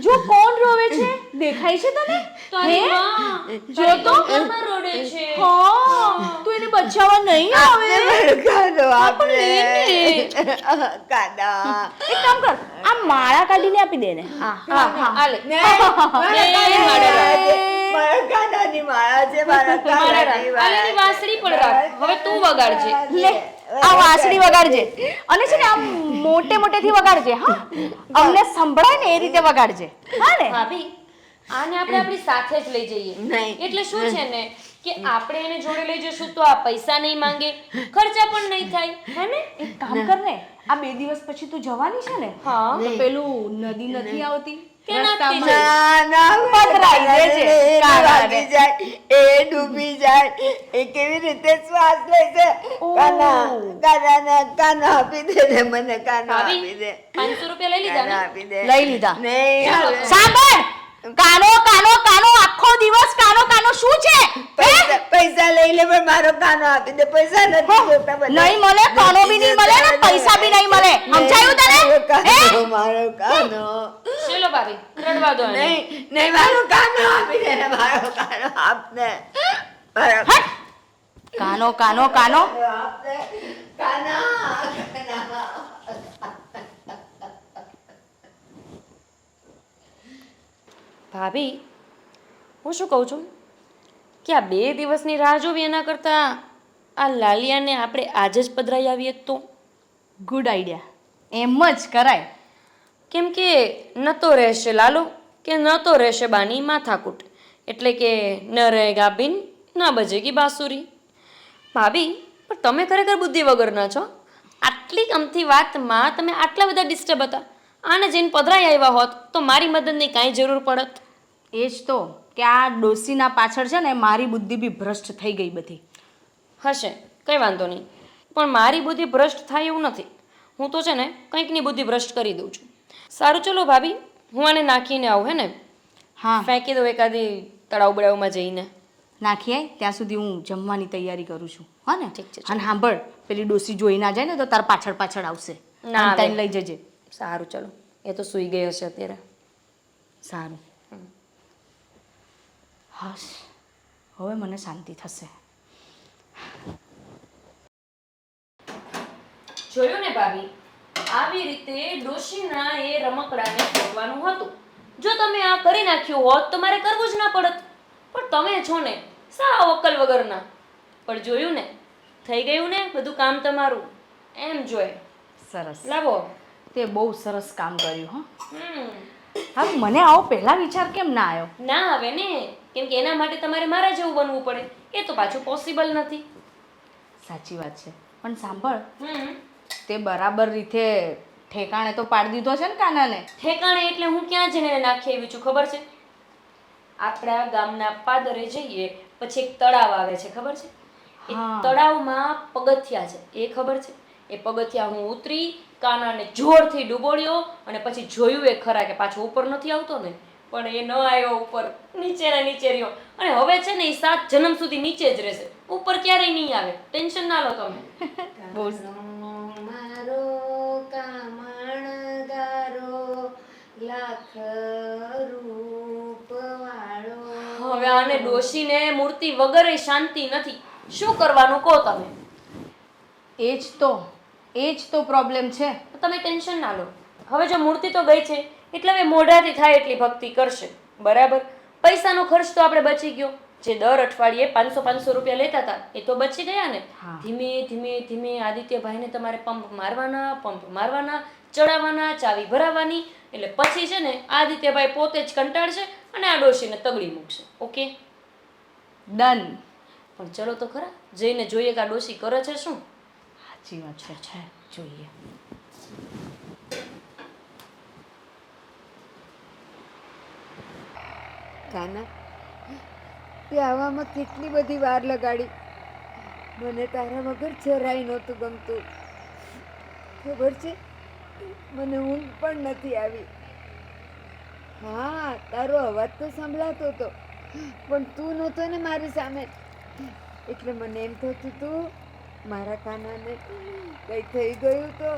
જો કોણ રોવે છે દેખાય છે તને? તારી હે? માં. જો તારી તો. ઘરમાં રોડે છે. હા તું એને બચાવવા નહીં આવે. આપને મારો કાનો આપને. લે ને. કાના. એક કામ કર આ માળા કાઢીને આપી દે ને. હા આ લે. મારા કાનાની માળા છે, મારા કાનાની આ લેની વાંસળી પણ રાખ. હવે તું વગાડજે. લે આ વાંસળી વગાડજે અને છે ને આમ મોટેથી વગાડજે. હા અમને સંભળાય ને એ રીતે વગાડજે. હા ને ભાભી આને આપણે આપણી સાથે જ લઈ જઈએ. નહીં. એટલે શું છે ને કે આપણે એને જોડે લઈ જશું તો આ પૈસા નહીં માંગે, ખર્ચા પણ નહીં થાય, હે ને? એક કામ કર ને આ 2 દિવસ પછી તું જવાની છે ને હા. તો પેલું નદી નથી આવતી કે નાખતી રસ્તામાં? જાય? પધરાઈ જાય છે. વાગી જાય, એ ડૂબી જાય, એ કેવી રીતે શ્વાસ લે છે. કાનો આપી દે ને મને, કાનો આપી ભાભી દે, 500 રૂપિયા લઈ લીધા કાનો ને? આપી દે. લઈ લીધા. નહીં હવે. સાંભળ કાનો આખો દિવસ કાનો શું છે? પૈસા લઈ લે પણ મારો કાનો આપી દે. પૈસા નથી જોતા બધા. નહીં મળે કાનો બી નહીં મળે ને પૈસા બી નહીં મળે. સમજાયું તને? મારો કાનો. ચલો ભાભી રડવા દો એને. નહીં મારો કાનો આપી દે ને, મારો કાનો આપને. મારો કાનો આપને. કાનો. ભાભી હું શું કહું છું કે આ 2 દિવસની રાહ જોવી એના કરતાં આ લાલિયાને આપણે આજે જ પધરાઈ આવીએ તો? Good idea. એમ જ કરાય. કેમ કે ન તો રહેશે લાલો કે ન તો રહેશે બાની માથાકૂટ, એટલે કે ન રહેગા બિન ન બજેગી બાંસુરી. ભાભી પણ તમે ખરેખર બુદ્ધિ વગરના છો. આટલી અમથી વાતમાં તમે આટલા બધા ડિસ્ટર્બ હતા. આને જઈને પધરાઈ આવ્યા હોત તો મારી મદદની કાંઈ જરૂર પડત. એ જ તો કે આ ડોસીના પાછળ છે ને મારી બુદ્ધિ બી ભ્રષ્ટ થઈ ગઈ બધી. હશે કંઈ વાંધો નહીં, પણ મારી બુદ્ધિ ભ્રષ્ટ થાય એવું નથી. હું તો છે ને કંઈકની બુદ્ધિ ભ્રષ્ટ કરી દઉં છું. સારું ચલો ભાભી હું આને નાખીને આવું, હે ને? હા ફેંકી દઉં એકાદી તળાવ બળાવમાં જઈને. નાખી આય ત્યાં સુધી હું જમવાની તૈયારી કરું છું. હા ને ઠીક છે, અને સાંભળ પેલી ડોસી જોઈ ના જાય ને તો તાર પાછળ આવશે. ના આવે. ટાઈમ લઈ જજે. સારું ચલો, એ તો સૂઈ ગઈ હશે અત્યારે. સારું. હસ હવે મને શાંતિ થશે. જોયું ને ભાભી, આવી રીતે ડોશીના એ રમકડાને ફેંકવાનું હતું. જો તમે આ કરી નાખ્યું હોત તો મારે કરવું જ ના પડત. પણ તમે છો ને સાવ અક્કલ વગરના. પણ જોયું ને, થઈ ગયું ને બધું કામ તમારું એમ જોઈએ. સરસ. લાવો. તે બહુ સરસ કામ કર્યું. હા હમ હવે મને આવો પહેલા વિચાર કેમ ના આવ્યો? ના આવે ને, કેમ કે એના માટે તમારે મારા જેવું બનવું પડે. એ તો પાછું પોસિબલ નથી. સાચી વાત છે. પણ સાંભળ હમ તે બરાબર રીતે ઠેકાણે તો પાડી દીધો છે ને કાનાને? ઠેકાણે એટલે હું ક્યાં જઈને એને નાખી આવી છું ખબર છે? આપણા ગામના પાદરે જઈએ પછી એક તળાવ આવે છે, ખબર છે? એ હા. તળાવમાં પગથિયા છે, એ ખબર છે? એ પગથિયા હું ઉતરી કાનાને જોરથી ડૂબોળ્યો અને પછી જોયું એ ખરા કે પાછો ઉપર નથી આવતો ને, પણ એ ન આવ્યો ઉપર, નીચે ને નીચે રહ્યો. અને હવે છે ને એ 7 જન્મ સુધી નીચે જ રહેશે, ઉપર ક્યારેય નહીં આવે. ટેન્શન ના લો તમે. બહુ મારો કામણગારો લાખ રૂપવાળો. હવે આને ડોશીને મૂર્તિ વગર શાંતિ નથી. શું કરવાનું કહો તમે? એ જ તો પ્રોબ્લેમ છે. તમે ટેન્શન ના લો. હવે જો મૂર્તિ તો ગઈ છે એટલે હવે મોઢાથી થાય એટલી ભક્તિ કરશે, બરાબર? પૈસાનો ખર્ચ તો આપણે બચી ગયો. જે દર અઠવાડિયે 500 રૂપિયા લેતા હતા એ તો બચી ગયા ને. ધીમે ધીમે ધીમે આદિત્યભાઈને તમારે પંપ મારવાના, ચડાવવાના, ચાવી ભરાવવાની. એટલે પછી છે ને આદિત્યભાઈ પોતે જ કંટાળશે અને આ ડોશીને તગડી મૂકશે. Okay, done. પણ ચલો તો ખરા, જઈને જોઈએ કે આ ડોશી કરે છે શું. સાચી વાત છે, જોઈએ. કાના, તે આવવામાં કેટલી બધી વાર લગાડી. મને તારા વગર જરાય નહોતું ગમતું. ખબર છે, મને ઊંઘ પણ નથી આવી. હા, તારો અવાજ તો સંભળાતો હતો, પણ તું નહોતો ને મારી સામે. એટલે મને એમ થતું હતું મારા કાનાને કંઈ થઈ ગયું તો.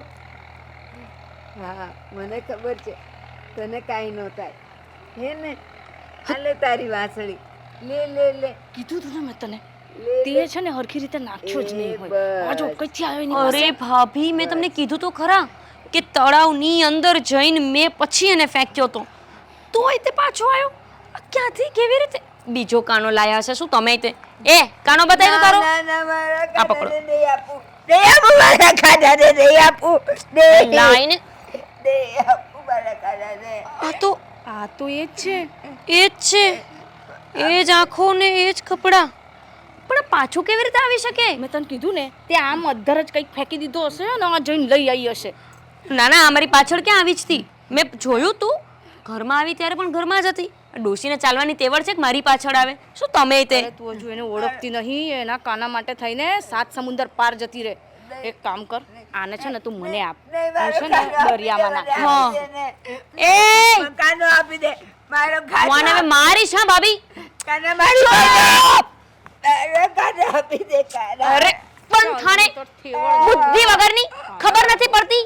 હા, મને ખબર છે તને કાંઈ ન થાય, હે ને? હાલે તારી વાસળી, લે લે લે. કીધું તું ને મેં તને, લે, તે છે ને હરખી રીતે નાખ્યો જ નહીં હોય. આ જો કઈથી આવ્યો એની પાસે. અરે ભાભી, મેં તમને કીધું તો ખરા કે તળાવની અંદર જઈને મેં પછી એને ફેંક્યો તો, તોય તે પાછો આવ્યો. આ ક્યાંથી, કેવી રીતે? બીજો કાનો લાયા હશે શું તમે? તે કાનો બતાવ્યો તારો? ના ના, મારા આ પકડો. કાનાને નહીં આપું. નહીં આપું, મારા કાનાને નહીં આપું. નહીં લાઈને આપું મારા કાનાને. આ તો એ જ છે. એ જ છે, એ જ આંખો ને એ જ કપડાં. પણ આ પાછું કેવી રીતે આવી શકે? મેં તને કીધું ને, તે આમ અધ્ધર જ કંઈક ફેંકી દીધો હશે અને આ જઈને લઈ આવી હશે. ના ના, અમારી પાછળ ક્યાં આવી જ હતી? મેં જોયું તું ઘરમાં આવી ત્યારે પણ ઘરમાં જ હતી. ડોશીને ચાલવાની તેવડ છે કે મારી પાછળ આવે? શું તમે તે? અરે તું હજુ એને ઓળખતી નહીં. એના કાના માટે થઈને 7 સમુંદર પાર જતી રહે. એક કામ કર, આને છે ને તું મને આપ. હું છે ને દરિયામાં નાખ. હા. એ કાનો આપી દે. મારો કાનો. હું આને હવે મારીશ. હા ભાભી, કાના મારી મારો કાનો આપી દે. કાના. અરે પણ થાણે બુદ્ધિ વગરની, ખબર નથી પડતી.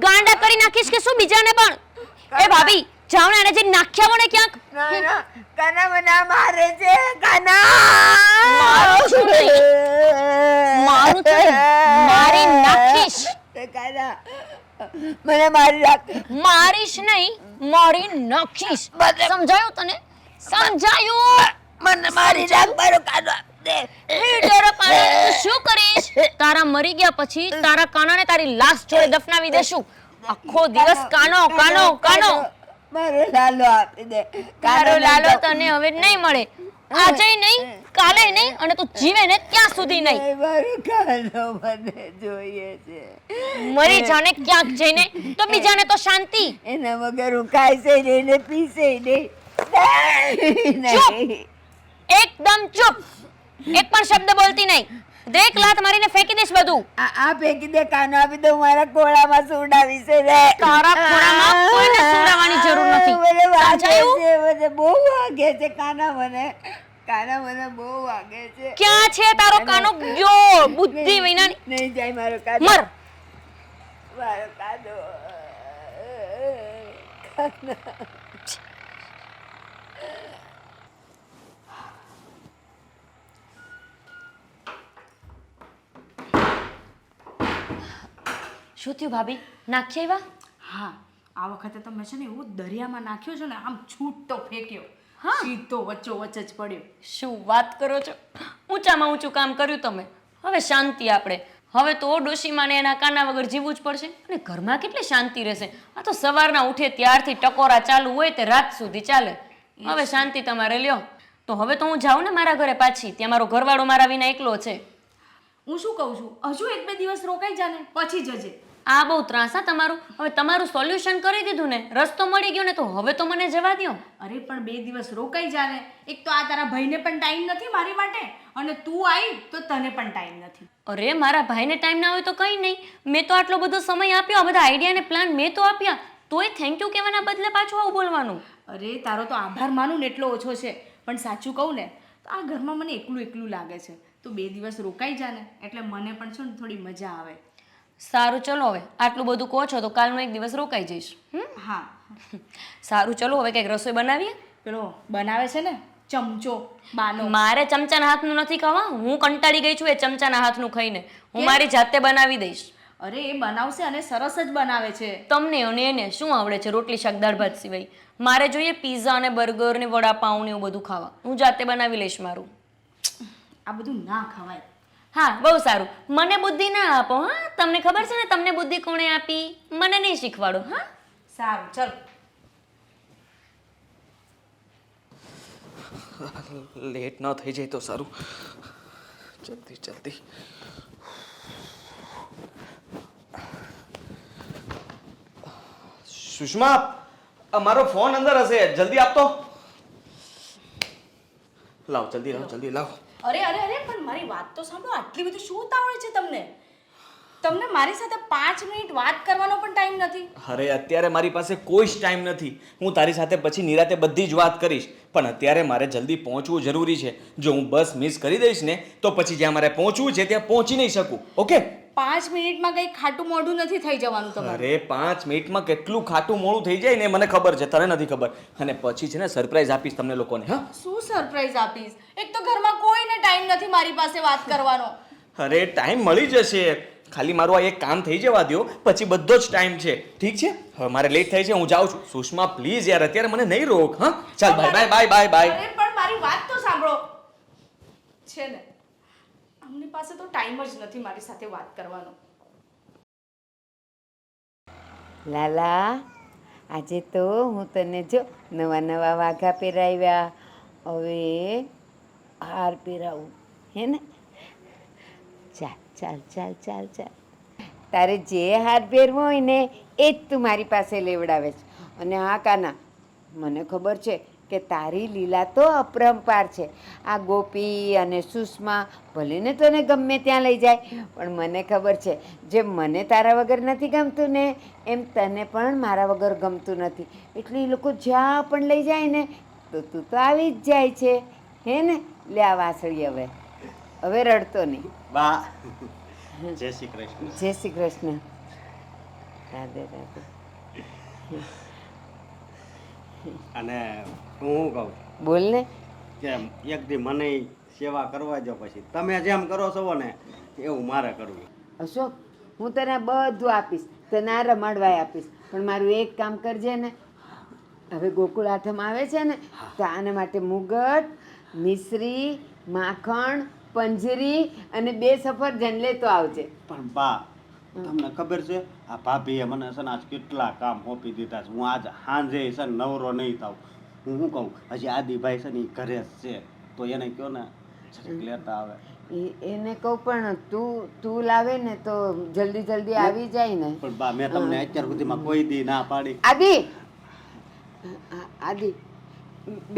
ગાંડા કરી નાખીશ કે શું બીજાને પણ? એ ભાભી, જાઓ ને એને જે નાખ્યા વણે ક્યાંક. ના ના, કાના મને મારે છે. કાના મારું છું નહીં. મારું છું નહીં. મારી નાખીશ. કાના મને મારી રાખ. મારીશ નહીં, મારી નાખીશ. સમજાયું તને? સમજાયું? મને મારી રાખ. મારો કાનો આપી દે. તારા કાનાને તું શું કરીશ? તારા મરી ગયા પછી તારા કાનાને તારી લાશ જોડે દફનાવી દેશું. આખો દિવસ કાનો કાનો કાનો. મારો લાલો આપી દે. તારો લાલો તને હવે નહીં મળે. આજે નહીં, કાલે નહીં, અને તું જીવે ને ત્યાં સુધી નહીં. મારો કાનો મને જોઈએ છે. મરી જાને ક્યાંક જઈને, તો બીજાને તો શાંતિ. એના વગર હું ખાઈ છે નહીં ને પીશે નહીં. ચૂપ! એકદમ ચૂપ! એક પણ શબ્દ બોલતી નહીં. દેખ લાત મારીને ફેંકી દઈશ બધું. આ ફેંકી દે. કાનો આપી દે. મારા ખોળામાં સુડાવી છે રે. તારા ખોળામાં કોઈને સુડાવવાની જરૂર નથી. મને વાગે સમજાયું? છે. મને બહુ વાગે છે. કાના મને બહુ વાગે છે. ક્યાં છે તારો કાનો? ગયો બુદ્ધિ વિનાની. નહીં જાય મારો કાનો. મર. મારો કાનો. શું થયું ભાભી? નાખી આવ્યા? હા, આ વખતે તો મેં છે ને એવું દરિયામાં નાખ્યો છે ને, આમ છૂટો ફેંક્યો. સીધો વચ્ચો વચ્ચ જ પડ્યો. શું વાત કરો છો? ઊંચામાં ઊંચું કામ કર્યું તમે. હવે શાંતિ આપણે. હવે તો ડોશીમાને એના કાના વગર જીવવું જ પડશે. અને ઘરમાં કેટલી શાંતિ રહેશે? આ તો સવારના ઉઠે ત્યારથી ટકોરા ચાલુ હોય તે રાત સુધી ચાલે. હવે શાંતિ તમારે લ્યો. તો હવે તો હું જાઉં ને મારા ઘરે પાછી. ત્યાં મારો ઘરવાળો મારા વિના એકલો છે. હું શું કહું છું, હજુ 1-2 દિવસ રોકાઈ જા ને, પછી જજે. આ બહુ ત્રાસ હા તમારું. હવે તમારું સોલ્યુશન કરી દીધું ને, રસ્તો મળી ગયો ને, તો હવે તો મને જવા દ્યો. અરે પણ 2 દિવસ રોકાઈ જા ને. એક તો આ તારા ભાઈને પણ ટાઈમ નથી મારી માટે, અને તું આવી તો તને પણ ટાઈમ નથી. અરે મારા ભાઈને ટાઈમ ના હોય તો કંઈ નહીં. મેં તો આટલો બધો સમય આપ્યો, આ બધા આઈડિયા ને પ્લાન મેં તો આપ્યા. તોય થેન્ક યુ કહેવાના બદલે પાછું આવું બોલવાનું. અરે તારો તો આભાર માનું ને એટલો ઓછો છે. પણ સાચું કહું ને તો આ ઘરમાં મને એકલું લાગે છે. તું 2 દિવસ રોકાઈ જા ને, એટલે મને પણ છે ને થોડી મજા આવે. સારું ચલો, હવે આટલું બધું કહો છો તો કાલનો એક દિવસ રોકાઈ જઈશ. હા સારું ચલો, હવે કંઈક રસોઈ બનાવીએ. પેલો બનાવે છે ને ચમચો બાનો. મારે ચમચાના હાથનું નથી ખાવા. હું કંટાળી ગઈ છું એ ચમચાના હાથનું ખાઈને. હું મારી જાતે બનાવી દઈશ. અરે એ બનાવશે અને સરસ જ બનાવે છે. તમને અને એને શું આવડે છે રોટલી શાક દાળ ભાત સિવાય? મારે જોઈએ પિઝા ને બર્ગર ને વડાપાઉં ને એવું બધું ખાવા. હું જાતે બનાવી લઈશ મારું. આ બધું ના ખવાય. હા બહુ સારું. મને બુદ્ધિ ના આપો હા. તમને ખબર છે ને તમને બુદ્ધિ કોણે આપી? મને નહીં શીખવાડો હા. સારું ચલ. લેટ ન થઈ જાય તો સારું. જલ્દી જલ્દી. સુષ્મા, મારો ફોન અંદર હશે, જલ્દી આપતો. લાવ જલ્દી લાવ જલ્દી લાવ. અરે અરે અરે પણ મારી વાત તો સાંભળો. આટલી બધું શું ઉતાવળ છે તમને? તમને મારી સાથે 5 મિનિટ વાત કરવાનો પણ ટાઈમ નથી. અરે અત્યારે મારી પાસે કોઈ જ ટાઈમ નથી. હું તારી સાથે પછી નિરાતે બધી જ વાત કરીશ, પણ અત્યારે મારે જલ્દી પહોંચવું જરૂરી છે. જો હું બસ મિસ કરી દઈશ ને તો પછી જ્યાં મારે પહોંચવું છે ત્યાં પહોંચી નહીં શકું. ઓકે? 5 મિનિટમાં કંઈ ખાટું મોઢું નથી થઈ જવાનું તમારે. અરે 5 મિનિટમાં કેટલું ખાટું મોડું થઈ જાય ને મને ખબર છે, તને નથી ખબર. અને પછી છે ને સરપ્રાઈઝ આપીશ તમને લોકોને. હા, શું સરપ્રાઈઝ આપીશ? એક તો ઘરમાં કોઈને ટાઈમ નથી મારી પાસે વાત કરવાનો. અરે ટાઈમ મળી જશે. ખાલી મારું આ એક કામ થઈ જવા દો, પછી બધો જ ટાઈમ છે. ઠીક છે? હવે મારે લેટ થાય છે, હું જાઉં છું. સુષ્મા પ્લીઝ યાર, અત્યારે મને નહીં રોક. હા ચાલ, bye bye bye bye bye. અરે પણ મારી વાત તો સાંભળો. છે ને અમની પાસે તો ટાઈમ જ નથી મારી સાથે વાત કરવાનો. લાલા, આજે તો હું તને જો નવા નવા વાઘા પહેરાવ્યા. હવે હાર પહેરાવું હે ને? ચાલ ચાલ ચાલ ચાલ ચાલ. તારે જે હાર પહેરવો હોય ને એ જ તું મારી પાસે લેવડાવે છે. અને હા કાના, મને ખબર છે કે તારી લીલા તો અપરંપાર છે. આ ગોપી અને સુષ્મા ભલે ને તને ગમે ત્યાં લઈ જાય, પણ મને ખબર છે જેમ મને તારા વગર નથી ગમતું ને એમ તને પણ મારા વગર ગમતું નથી. એટલે એ લોકો જ્યાં પણ લઈ જાય ને તો તું તો આવી જ જાય છે હે ને? લે આ વાસળી હવે રડતો નહીં. બા, જય શ્રી કૃષ્ણ. જય શ્રી કૃષ્ણ. રાધે રાધે. અને હું કહું બોલ ને. કે એક દી મને સેવા કરવા દો, પછી તમે જેમ કરો છો ને એવું મારે કરવું. અશોક, હું તને બધું આપીશ, તને આ રમાડવાય આપીશ, પણ મારું એક કામ કરજે ને. હવે ગોકુળ આઠમ આવે છે ને, તો આના માટે મુગટ, મિશ્રી, માખણ, પંજરી અને 2 સફરજન લેતો આવજે. પણ બા, તમને ખબર છે આ ભાભીએ મને છે ને આજ કેટલા કામ સોંપી દીધા છે. હું આજ સાંજે છે ને નવરો નહીં થાવ. હું શું કહું, હજી આદિભાઈ છે ને એ ઘરે જ છે, તો એને કહો ને જરીક લેતા આવે. એને કહું પણ તું લાવે ને તો જલ્દી જલ્દી આવી જાય ને. પણ બા, મેં તમને અત્યાર સુધીમાં કોઈ દી ના પાડી. આદિ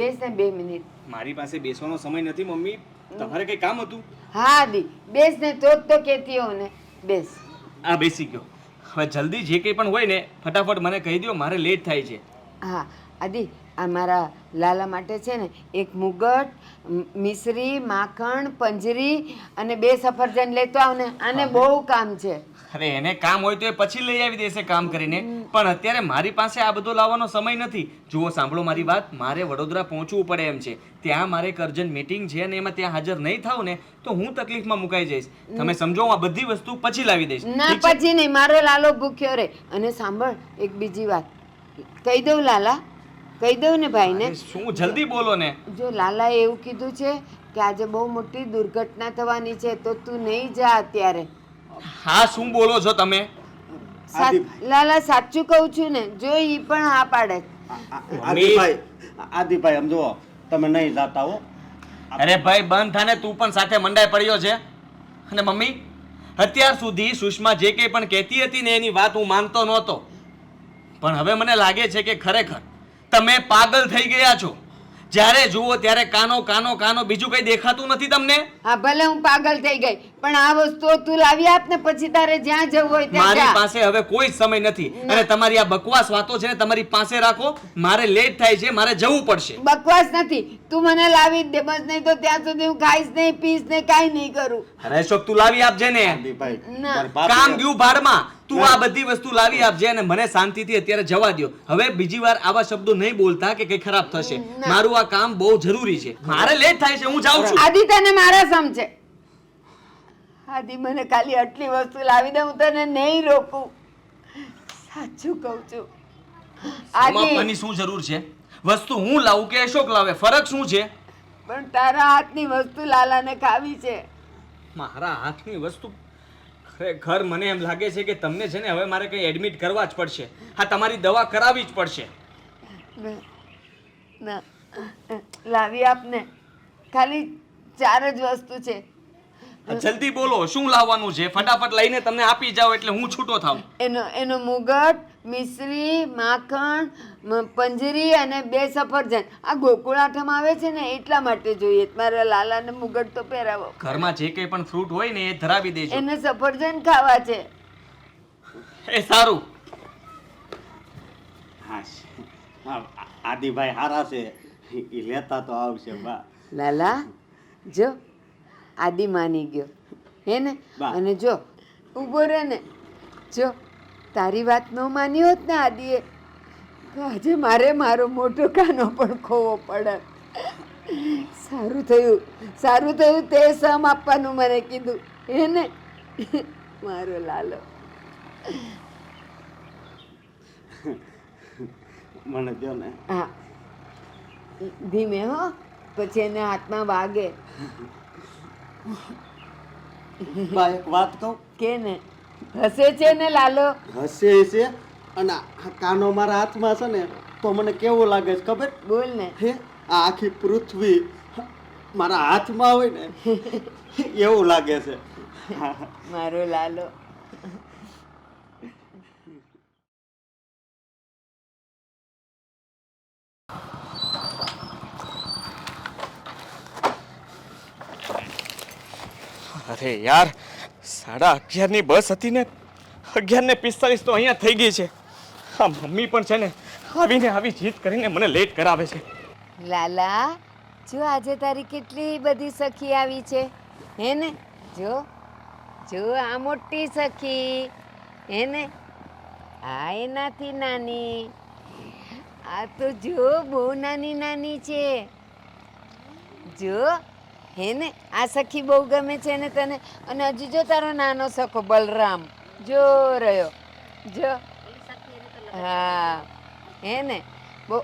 બેસ ને 2 મિનિટ. મારી પાસે બેસવાનો સમય નથી મમ્મી. તમારે કઈ કામ હતું? હા આદિ, બેસ ને તો જ તો કહેતી હોઉં ને. બેસ. આ બેસી ગયો. હવે જલ્દી જે કંઈ પણ હોય ને ફટાફટ મને કહી દો, મારે લેટ થાય છે. હા આદિ, આ મારા લાલા માટે છે ને એક મુગટ, મિશ્રી, માખણ, પંજરી અને 2 સફરજન લેતો આવ ને. આને બહુ કામ છે. અરે એને કામ હોય તો એ પછી લઈ આવી દેશે કામ કરીને, પણ અત્યારે મારી પાસે આ બધો લાવવાનો સમય નથી. જુઓ સાંભળો મારી વાત, મારે વડોદરા પહોંચવું પડે એમ છે. ત્યાં મારે એક અર્જન્ટ મીટિંગ છે અને એમાં ત્યાં હાજર નહીં થાવ ને તો હું તકલીફમાં મુકાઈ જઈશ. તમે સમજો, હું આ બધી વસ્તુ પછી લાવી દઈશ. ના પછી નહીં, મારો લાલો ભૂખ્યો રહે. અને સાંભળ એક બીજી વાત કહી દઉં લાલા, કહી દઉં ને ભાઈને. શું જલ્દી બોલો ને. જો લાલાએ એવું કીધું છે કે આજે બહુ મોટી દુર્ઘટના થવાની છે, તો તું નહીં જા અત્યારે. હા શું બોલો છો તમે? લાલા સાચું કહું છું ને. જો ઈ પણ હા પાડે. આદિભાઈ આમ જુઓ, તમે નહીં જાતા હો. અરે ભાઈ બંધ થાને, તું પણ સાથે મંડાઈ પડ્યો છે. અને મમ્મી, અત્યાર સુધી સુષ્મા જે કંઈ પણ કહેતી હતી ને એની વાત હું માનતો નહોતો, પણ હવે મને લાગે છે કે ખરેખર તમે પાગલ થઈ ગયા છો. જ્યારે જુઓ ત્યારે કાનો કાનો કાનો, બીજું કઈ દેખાતું નથી તમને? હા ભલે હું પાગલ થઈ ગઈ, પણ આ વસ્તુઓ તું લાવી આપ ને પછી તારે જ્યાં જવું હોય ત્યાં મારી જા. પાસે હવે કોઈ સમય નથી. અને તમારી આ બકવાસ વાતો છે ને તમારી પાસે રાખો. મારે લેટ થાય છે, મારે જવું પડશે. બકવાસ નથી, તું મને લાવી જ દે બસ. નહીં તો ત્યાં સુધી હું ખાઈશ નહીં, પીશ નહીં, કાંઈ નહીં કરું. અરે અશોક, તું લાવી આપજે ને. આદિભાઈ, ના. મારી ભાભી- કામ ગયું ભાડમાં. તું આ બધી વસ્તુ લાવી આપજે અને મને શાંતિથી અત્યારે જવા દો. હવે બીજી વાર આવા શબ્દો નહીં બોલતા કે કઈ ખરાબ થશે. મારું આ કામ બહુ જરૂરી છે, મારે લેટ થાય છે, હું જાઉં છું. આદિ તને મારા સમજે. આદિ મને ખાલી આટલી વસ્તુ લાવી દે, હું તને નહીં રોકું. સાચું કહું છું આદિ. સમાપવાની શું જરૂર છે? વસ્તુ હું લાવું કે અશોક લાવે, ફરક શું છે? પણ તારા હાથની વસ્તુ લાલાને ખાવી છે. મારા હાથની વસ્તુ? ખરેખર મને એમ લાગે છે કે તમને છે ને હવે મારે કંઈ એડમિટ કરવા જ પડશે. હા, તમારી દવા કરાવવી જ પડશે. ના લાવી આપને. ખાલી 4 જ વસ્તુ છે. જલ્દી બોલો, શું લાવવાનું છે? ફટાફટ લઈને તમને આપી જાઓ એટલે હું છૂટો થાઉં. એનો મુગટ, મિશ્રી, માખણ, પંજરી અને 2 સફરજન. આ ગોકુળ આઠમ આવે છે ને એટલા માટે જોઈએ. મારા લાલાને મુગટ તો પહેરાવો. ઘરમાં જે કંઈ પણ ફ્રૂટ હોય ને એ ધરાવી દેજો. એને સફરજન ખાવા છે. એ સારું. હા, આદિભાઈ હારા છે, એ લેતા તો આવશે બા. લાલા જો આદિ માની ગયો હે ને. બા. અને જો ઊભો રહે ને, જો તારી વાત ન માની હોત ને આદિએ તો આજે મારે મારો મોટો કાનો પણ ખોવો પડે. સારું થયું તે સમ આપવાનું મને કીધું હે ને મારો લાલો. મને જો ને. હા ધીમે હો, પછી એને હાથમાં વાગે. બા એક વાત કહું? કે ને હસે છે ને લાલો. હસે છે અને આ કાનો મારા હાથમાં છે ને તો મને કેવું લાગે છે ખબર? બોલ ને. હે, આ આખી પૃથ્વી મારા હાથમાં હોય ને એવું લાગે છે. મારો લાલો. અરે યાર, 11:30ની બસ હતી ને 11:45 તો અહીંયા થઈ ગઈ છે. હા, મમ્મી પણ છે ને આવીને આવી જીત કરીને મને લેટ કરાવે છે. લાલા જો આજે તારી કેટલી બધી સખી આવી છે હે ને. જો આ મોટી સખી હે ને, આ એનાથી નાની, આ તો જો બહુ નાની છે. જો હે ને આ સખી બહુ ગમે છે ને તને. અને હજી જો તારો નાનો સખો બલરામ જો રહ્યો જો. હા હે ને બહુ.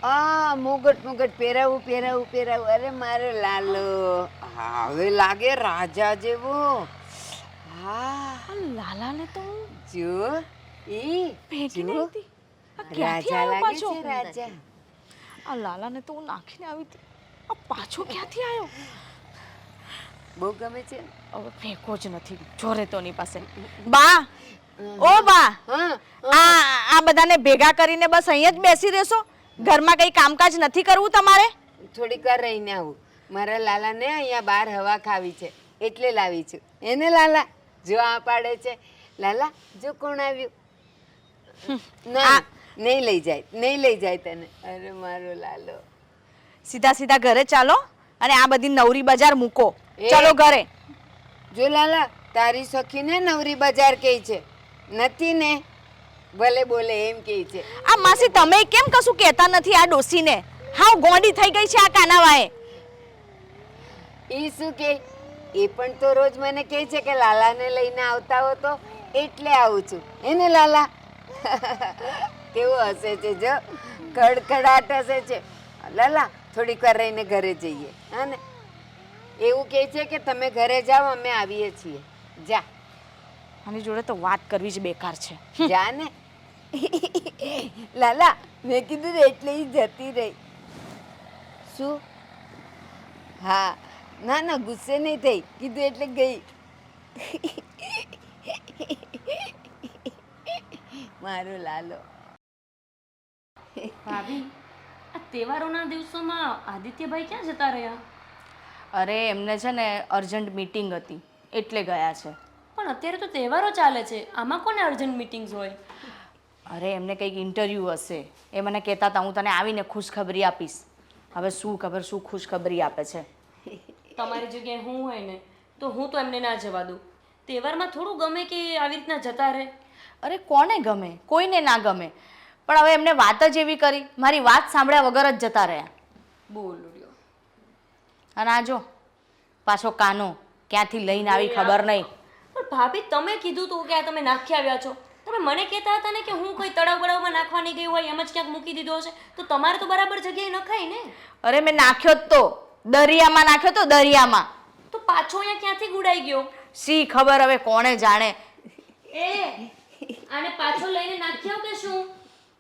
આ મુગટ પહેરાવું. અરે મારો લાલો, હા હવે લાગે રાજા જેવો. હા લાલાને તો જો ઈ ભેટી જો, નહીં હતી. આ ક્યાંથી રાજા આવ્યો લાગે પાછો? છે રાજા. આ લાલાને તો હું નાખીને આવી હતી. આ પાછો ક્યાંથી આવ્યો? બહુ ગમે છે. હવે ફેંકો જ નથી જોરે તોની પાસે. બા, ઓ બા, હા આ બધાને ભેગા કરીને બસ અહીંયા જ બેસી રહેશો? ઘરમાં કઈ કામકાજ નથી કરવું તમારે? થોડીક વાર રહીને આવું. મારા લાલાને અહીંયા બહાર હવા ખાવી છે એટલે લાવી છું. એને લાલા જો આ પાડે છે. લાલા જો કોણ આવ્યું. ના નહીં લઈ જાય તને. અરે મારો લાલો. સીધા ઘરે ચાલો અને આ બધી નવરી બજાર મૂકો. એ. ચાલો ઘરે. જો લાલા તારી સખીને નવરી બજાર કહે છે નથી ને, ભલે બોલે એમ કહે છે. આ માસી તમે કેમ કશું કહેતા નથી આ ડોસીને? હાવ ગોંડી થઈ ગઈ છે આ કાનાવાએ. એ શું કે? એ પણ તો રોજ મને કહે છે કે લાલાને લઈને આવતા હો તો એટલે આવું છું. એને લાલા કેવું હસે છે જો, ખડખડાટ હસે છે. લાલા થોડીક વાર રહીને ઘરે જઈએ. હા ને એવું કહે છે કે તમે ઘરે જાઓ અમે આવીએ છીએ. જા આની જોડે તો વાત કરવી જ બેકાર છે. જા ને. લાલા મેં કીધું ને એટલે ઈ જતી રહી. શું? હા ના ગુસ્સે નહીં થઈ, કીધું એટલે ગઈ. મારો લાલો. ભાભી, આ તહેવારોના દિવસોમાં આદિત્યભાઈ ક્યાં જતા રહ્યા? અરે એમને છે ને અર્જન્ટ મીટિંગ હતી એટલે ગયા છે. પણ અત્યારે તો તહેવારો ચાલે છે, આમાં કોને અર્જન્ટ મીટિંગ્સ હોય? અરે એમને કંઈક ઇન્ટરવ્યૂ હશે. એ મને કહેતા હતા હું તને આવીને ખુશખબરી આપીશ. હવે શું ખબર શું ખુશખબરી આપે છે. તમારી જગ્યાએ હું હોય ને તો હું તો એમને ના જવા દઉં. તહેવારમાં થોડું ગમે કે આવી રીતના જતા રહે? અરે કોને ગમે? કોઈને ના ગમે. પણ હવે એમને વાત જ એવી કરી, મારી વાત સાંભળ્યા વગર જ જતા રહ્યા. બોલો લ્યો. અને આ જો પાછો કાનો ક્યાંથી લઈને આવી ખબર નહીં. પણ ભાભી તમે કીધું તું કે આ તમે નાખી આવ્યા છો. તમે મને કહેતા હતા ને કે હું કોઈ તળાવ બળાવમાં નાખવા નહીં ગઈ હોય, એમ જ ક્યાંક મૂકી દીધો હશે, તો તમારે તો બરાબર જગ્યાએ નખાય ને. અરે મેં નાખ્યો જ તો, દરિયામાં નાખ્યો તો, દરિયામાં. તો પાછો અહીંયા ક્યાંથી ગુડાઈ ગયો? સી ખબર, હવે કોણે જાણે. એ આને પાછો લઈને નાખ્યો કે શું?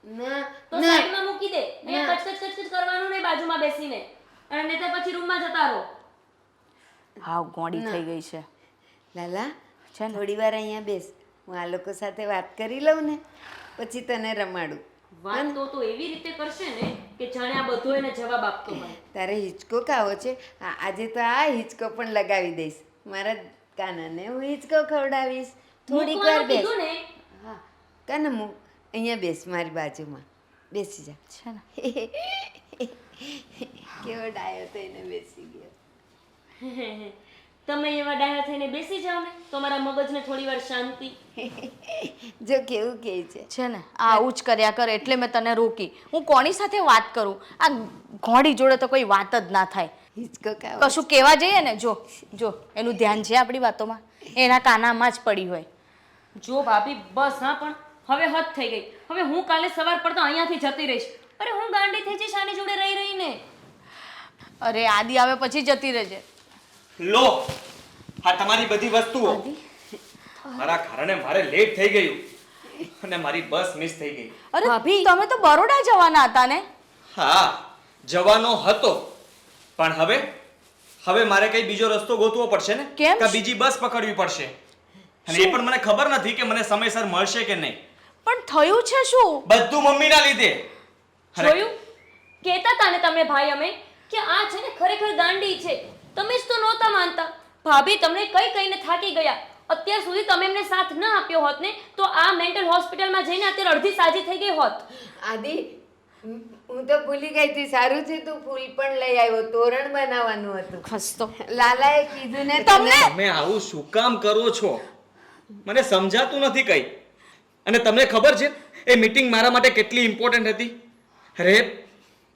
ના તો સાઈડમાં મૂકી દે. અહીંયા કચકચ કરવાનું નહીં બાજુમાં બેસીને, અને નહીં તો પછી રૂમમાં જતા રહો. હાવ ગોડી થઈ ગઈ છે. લાલા છે ને? થોડી વાર અહીંયા બેસ, હું આ લોકો સાથે વાત કરી લઉં ને પછી તને રમાડું. વાત તો એવી રીતે કરશે ને કે જાણે આ બધો એને જવાબ આપતો હોય. તારે હિંચકો ખાવો છે? હા, આજે તો આ હિંચકો પણ લગાવી દઈશ. મારા કાનાને હું હિંચકો ખવડાવીશ. થોડીક વાર મૂકવાનું બેસ. કીધું ને. હા કાના, હું અહીંયા બેસ, મારી બાજુમાં બેસી જા. છે ને? કેવો ડાયો તો એને બેસી ગયો. તમે એવા ડાયા થઈને બેસી જાઓ ને તો મારા મગજને થોડી વાર શાંતિ. જો કેવું કહે છે. છે ને, આ આવું જ કર્યા કરે એટલે મેં તને રોકી. હું કોની સાથે વાત કરું? આ ઘોડી જોડે તો કોઈ વાત જ ના થાય. હિંચકો ખાવો? કશું કહેવા જઈએ ને, જો જો એનું ધ્યાન છે આપણી વાતોમાં, એના કાનામાં જ પડી હોય. જો ભાભી બસ, હા પણ હવે હદ થઈ ગઈ. હવે હું કાલે સવાર પડતા અહીંયાથી જતી રહીશ. અરે હું ગાંડી થઈ જઈશ આની જોડે રહી રહીને. અરે આદિ આવે પછી જતી રહેજે. લો આ તમારી બધી વસ્તુઓ. મારા કારણે મારે લેટ થઈ ગયું અને મારી બસ મિસ થઈ ગઈ. અરે ભાભી, તમે તો બરોડા જવાના હતા ને? હા, જવાનો હતો, પણ હવે મારે કઈ બીજો રસ્તો ગોતવો પડશે ને. કેમ? કે બીજી બસ પકડવી પડશે, અને એ પણ મને ખબર નથી કે મને સમયસર મળશે કે નહીં. પણ થયું છે શું? બધું મમ્મીના લીધે. અરે, જોયું? કહેતા હતા ને તમે ભાઈ અમે કે આ છે ને ખરેખર ગાંડી છે. તમે જ તો નહોતા માનતા. ભાભી તમને કઈ કઈને થાકી ગયા. અત્યાર સુધી તમે એમને સાથ ન આપ્યો હોત ને તો આ મેન્ટલ હોસ્પિટલમાં જઈને અત્યારે અડધી સાજી થઈ ગઈ હોત. આદિ, હું તો ભૂલી ગઈ હતી. સારું છે તું ફૂલ પણ લઈ આવ્યો. તોરણ બનાવવાનું હતું. ખસતો. લાલાએ કીધું ને તમને તમે આવું શું કામ કરો છો? મને સમજાતું નથી કઈ. અને તમને ખબર છે એ મીટિંગ મારા માટે કેટલી ઇમ્પોર્ટન્ટ હતી? અરે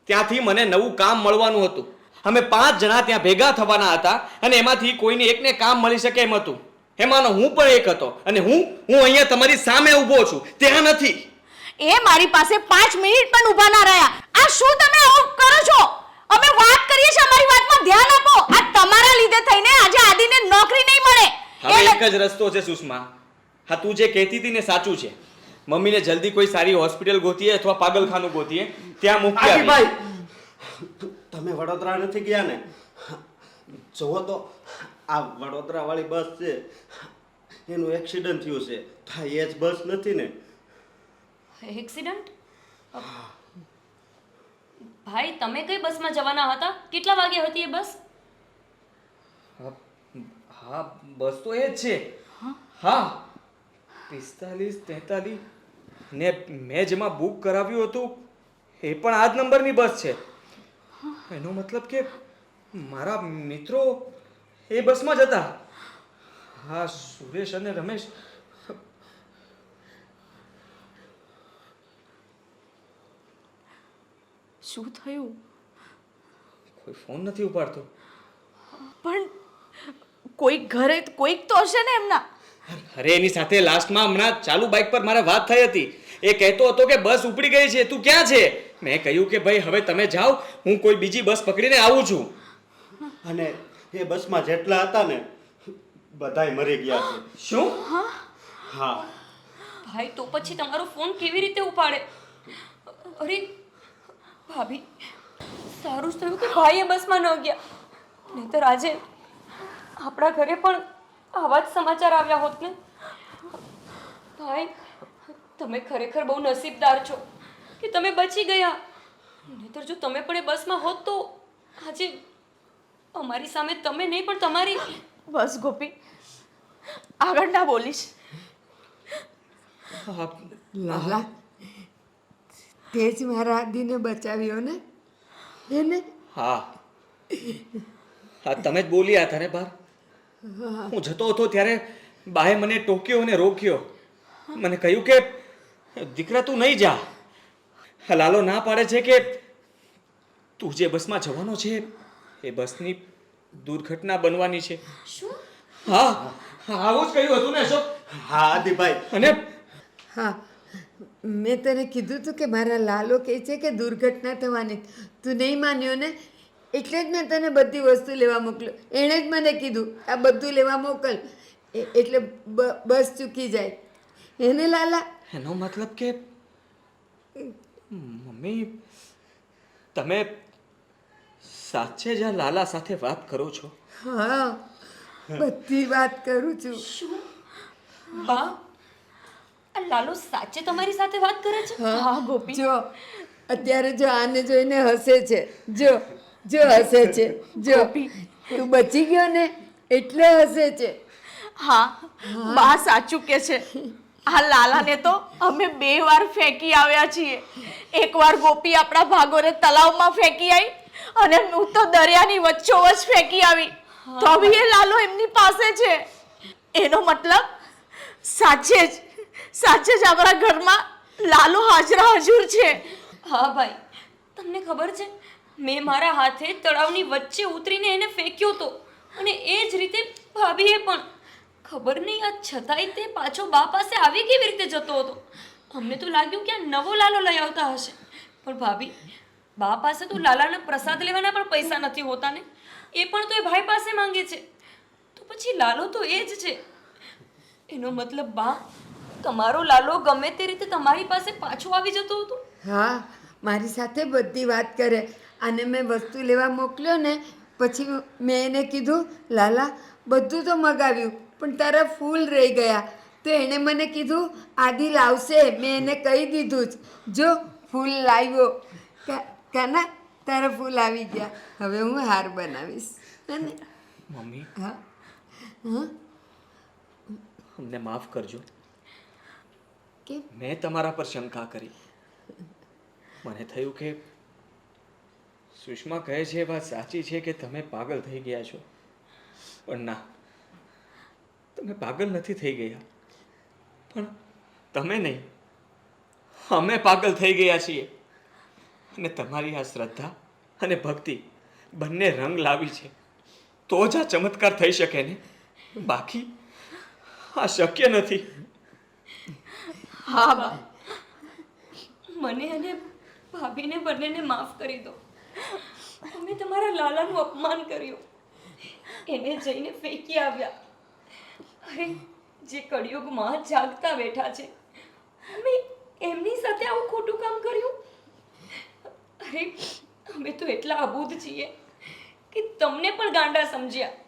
ત્યાંથી મને નવું કામ મળવાનું હતું. અમે 5 જણા ત્યાં ભેગા થવાના હતા અને એમાંથી કોઈને એકને કામ મળી શકે એમ હતું. એમાંનો હું પણ એક હતો અને હું અહીંયા તમારી સામે ઊભો છું, ત્યાં નથી. એ મારી પાસે 5 મિનિટ પણ ઊભા ના રહ્યા. આ શું તમે આવું કરો છો? અમે વાત કરીએ છીએ, અમારી વાતમાં ધ્યાન આપો. આ તમારા લીધે થઈને આજે આદિને નોકરી નહીં મળે. હવે એક જ રસ્તો છે સુષ્મા. હા, તું જે કહેતી હતી ને સાચું છે. મમ્મીને જલ્દી કોઈ સારી હોસ્પિટલ ગોતીએ અથવા પાગલખાનું ગોતીએ, ત્યાં મૂકી આવીએ. ભાઈ, તમે વડોદરા નથી ગયા ને? જુઓ તો આ વડોદરા વાળી બસ છે, એનું એક્સિડન્ટ થયું છે. તો આ એ જ બસ નથી ને? એક્સિડન્ટ? ભાઈ તમે કઈ બસમાં જવાના હતા? કેટલા વાગે હતી એ બસ? હા, બસ તો એ જ છે. હા, 45 43 ને મેં જેમાં બુક કરાવ્યું હતું એ પણ આ જ નંબરની બસ છે. એનો મતલબ કે મારા મિત્રો એ બસમાં જ હતા. હા, સુરેશ અને રમેશ. શું થયું? કોઈ ફોન નથી ઉપાડતો. પણ કોઈક તો હશે ને એમના. અરે એની સાથે લાસ્ટમાં હમણાં ચાલુ બાઇક પર મારે વાત થઈ હતી. એ કહેતો હતો કે બસ ઉપડી ગઈ છે, તું ક્યાં છે? મેં કહ્યું કે ભાઈ હવે તમે જાઓ, હું કોઈ બીજી બસ પકડીને આવું છું. અને એ બસમાં જેટલા હતા ને બધાય મરી ગયા છે. શું? હા. ભાઈ તો પછી તમારો ફોન કેવી રીતે ઉપાડે? અરે ભાભી, સારું જ થયું કે ભાઈ એ બસમાં ન ગયા, નહીંતર આજે આપણા ઘરે પણ આવા જ સમાચાર આવ્યા હોત ને. ભાઈ તમે ખરેખર બહુ નસીબદાર છો કે તમે બચી ગયા, નહીંતર જો તમે પણ એ બસમાં હોત તો આજે અમારી સામે તમે નહીં પણ તમારી. બસ ગોપી, આગળ ના બોલીશ. લાલા, તે જ મારા આદિને બચાવ્યો ને? એને હા, હા, તમે જ બોલ્યા હતા ને બહાર. હું જતો હતો ત્યારે બાએ મને ટોક્યો અને રોક્યો. મને કહ્યું કે દીકરા તું નહીં જા. લાલો ના પાડે છે કે તું જે બસમાં જવાનો છે એ બસની દુર્ઘટના બનવાની છે. શું? હા આવું જ કહ્યું હતું ને અશોક. હા આદિભાઈ, અને હા, મેં તને કીધું હતું કે મારા લાલો કહે છે કે દુર્ઘટના થવાની. તું નહીં માન્યો ને, એટલે જ મેં તને બધી વસ્તુ લેવા મોકલ્યો. એણે જ મને કીધું આ બધું લેવા મોકલ, એટલે બસ ચૂકી જાય. એને લાલા? એનો મતલબ કે મમ્મી તમે સાચે જ આ લાલા સાથે વાત કરો છો? હા, બધી વાત કરું છું. બા આ લાલો સાચે તમારી સાથે વાત કરે છે? હા ગોપી, જો અત્યારે જો આને જોઈને હસે છે. જો જો હસે છે. જો તું બચી ગયો ને એટલે હસે છે. હા બા સાચું કે છે. આ લાલાને તો અમે 2 વાર ફેંકી આવ્યા છીએ. એકવાર ગોપી આપણા ભાગોને તલાવમાં ફેંકી આવી અને હું તો દરિયાની વચ્ચોવચ ફેંકી આવી. તો બી એ લાલો એમની પાસે છે. એનો મતલબ સાચે જ આપણા ઘરમાં લાલો હાજરા હજુર છે. હા ભાઈ, તમને ખબર છે મેં મારા હાથે તળાવની વચ્ચે ઉતરીને એને ફેંક્યો હતો અને એ જ રીતે ભાભીએ પણ. ખબર નહીં આ છતાંય તે પાછો બા પાસે આવી કેવી રીતે જતો હતો. અમને તો લાગ્યું કે આ નવો લાલો લઈ આવતા હશે, પણ ભાભી બા પાસે તો લાલાના પ્રસાદ લેવાના પણ પૈસા નથી હોતા ને, એ પણ તો એ ભાઈ પાસે માંગે છે. તો પછી લાલો તો એ જ છે. એનો મતલબ બા તમારો લાલો ગમે તે રીતે તમારી પાસે પાછો આવી જતો હતો. હા, મારી સાથે બધી વાત કરે. અને મેં વસ્તુ લેવા મોકલ્યો ને પછી મેં એને કીધું લાલા બધું તો મગાવ્યું પણ તારા ફૂલ રહી ગયા. તો એણે મને કીધું આદિ લાવશે. મેં એને કહી દીધું જ. જો ફૂલ લાવ્યો. કાના તારા ફૂલ આવી ગયા. હવે હું હાર બનાવીશ. અને મમ્મી હા હા અમને માફ કરજો. કેમ? મેં તમારા પર શંકા કરી. મને થયું કે સુષ્મા કહે છે એ વાત સાચી છે કે તમે પાગલ થઈ ગયા છો. પણ ના, તમે પાગલ નથી થઈ ગયા. પણ તમે નહીં, અમે પાગલ થઈ ગયા છીએ. અને તમારી આ શ્રદ્ધા અને ભક્તિ બંને રંગ લાવી છે તો જ આ ચમત્કાર થઈ શકે ને. બાકી આ શક્ય નથી. હા બા, મને અને ભાભીને બંનેને માફ કરી દો. અમે તમારા લાલાનું અપમાન કર્યું, એને જઈને ફેંકી આવ્યા. અરે જે કળિયુગમાં જાગતા બેઠા છે, અમે એમની સાથે આવું ખોટું કામ કર્યું. અરે અમે તો એટલા અબૂધ છીએ કે તમને પણ ગાંડા સમજ્યા.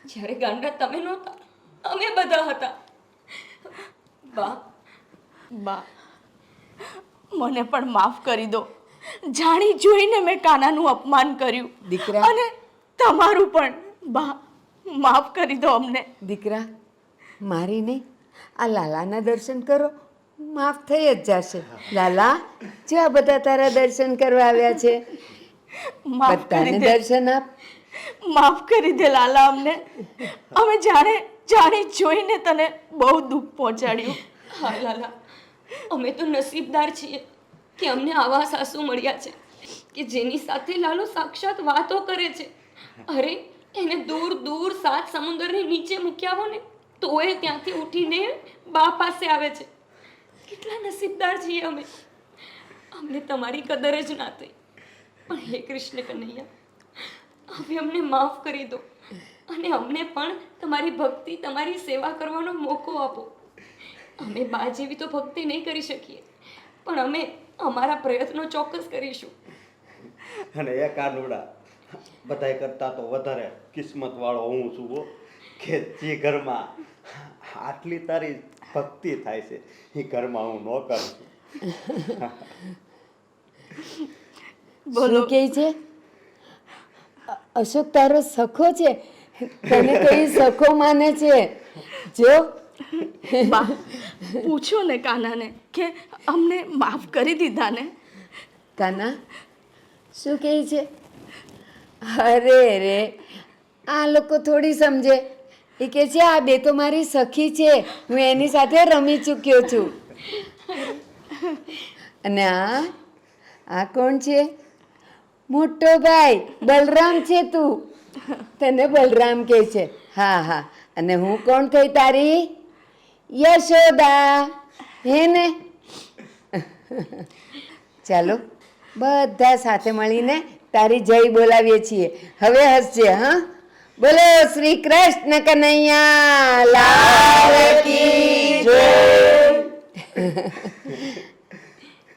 જ્યારે ગાંડા તમે નહોતા, અમે બધા હતા. બા બા મને પણ માફ કરી દો. જાણી જોઈને મેં કાનાનું અપમાન કર્યું. દીકરા. અને તમારું પણ બા માફ કરી દો અમને. દીકરા, મારી નહીં, આ લાલાના દર્શન કરો, માફ થઈ જ જશે. લાલા જો આ બધા તારા દર્શન કરવા આવ્યા છે. માફ બધાને કરી દે, દર્શન આપ. માફ કરી દે લાલા અમને. અમે જાણી જોઈને તને બહુ દુઃખ પહોંચાડ્યું. હા લાલા, અમે તો નસીબદાર છીએ કે અમને આવા સાસુ મળ્યા છે કે જેની સાથે લાલો સાક્ષાત વાતો કરે છે. અરે એને દૂર દૂર 7 સમુદ્રની નીચે મૂક્યા હો ને તો એ ત્યાંથી ઉઠીને બા પાસે આવે છે. કેટલા નસીબદાર છીએ અમે. અમને તમારી કદર જ ના થઈ. પણ હે કૃષ્ણ કનૈયા, હવે અમને માફ કરી દો અને અમને પણ તમારી ભક્તિ, તમારી સેવા કરવાનો મોકો આપો. અમે બા જેવી તો ભક્તિ નહીં કરી શકીએ, પણ અમે અમારા પ્રયત્નો ચોક્કસ કરીશું. અને એ કાનુડા બધાય કરતા તો વધારે કિસ્મત વાળો હું છું હો, કે જે ઘરમાં આટલી તારી ભક્તિ થાય છે એ ઘરમાં હું નોકર છું. શું કહે છે? અશોક તારો સખો છે. તને તો એ સખો માને છે. જો બા પૂછો ને કાનાને કે અમને માફ કરી દીધા ને. કાના શું કહે છે? અરે રે, આ લોકો થોડી સમજે. એ કહે છે આ બે તો મારી સખી છે, હું એની સાથે રમી ચૂક્યો છું. અને આ કોણ છે? મોટો ભાઈ બલરામ છે. તું તને બલરામ કહે છે? હા હા, અને હું કોણ થઈ તારી? યશોદા, હે ને? ચાલો બધા સાથે મળીને તારી જય બોલાવીએ છીએ. હવે હસજે, હા? બોલો શ્રી કૃષ્ણ કનૈયા લાલ કી જય.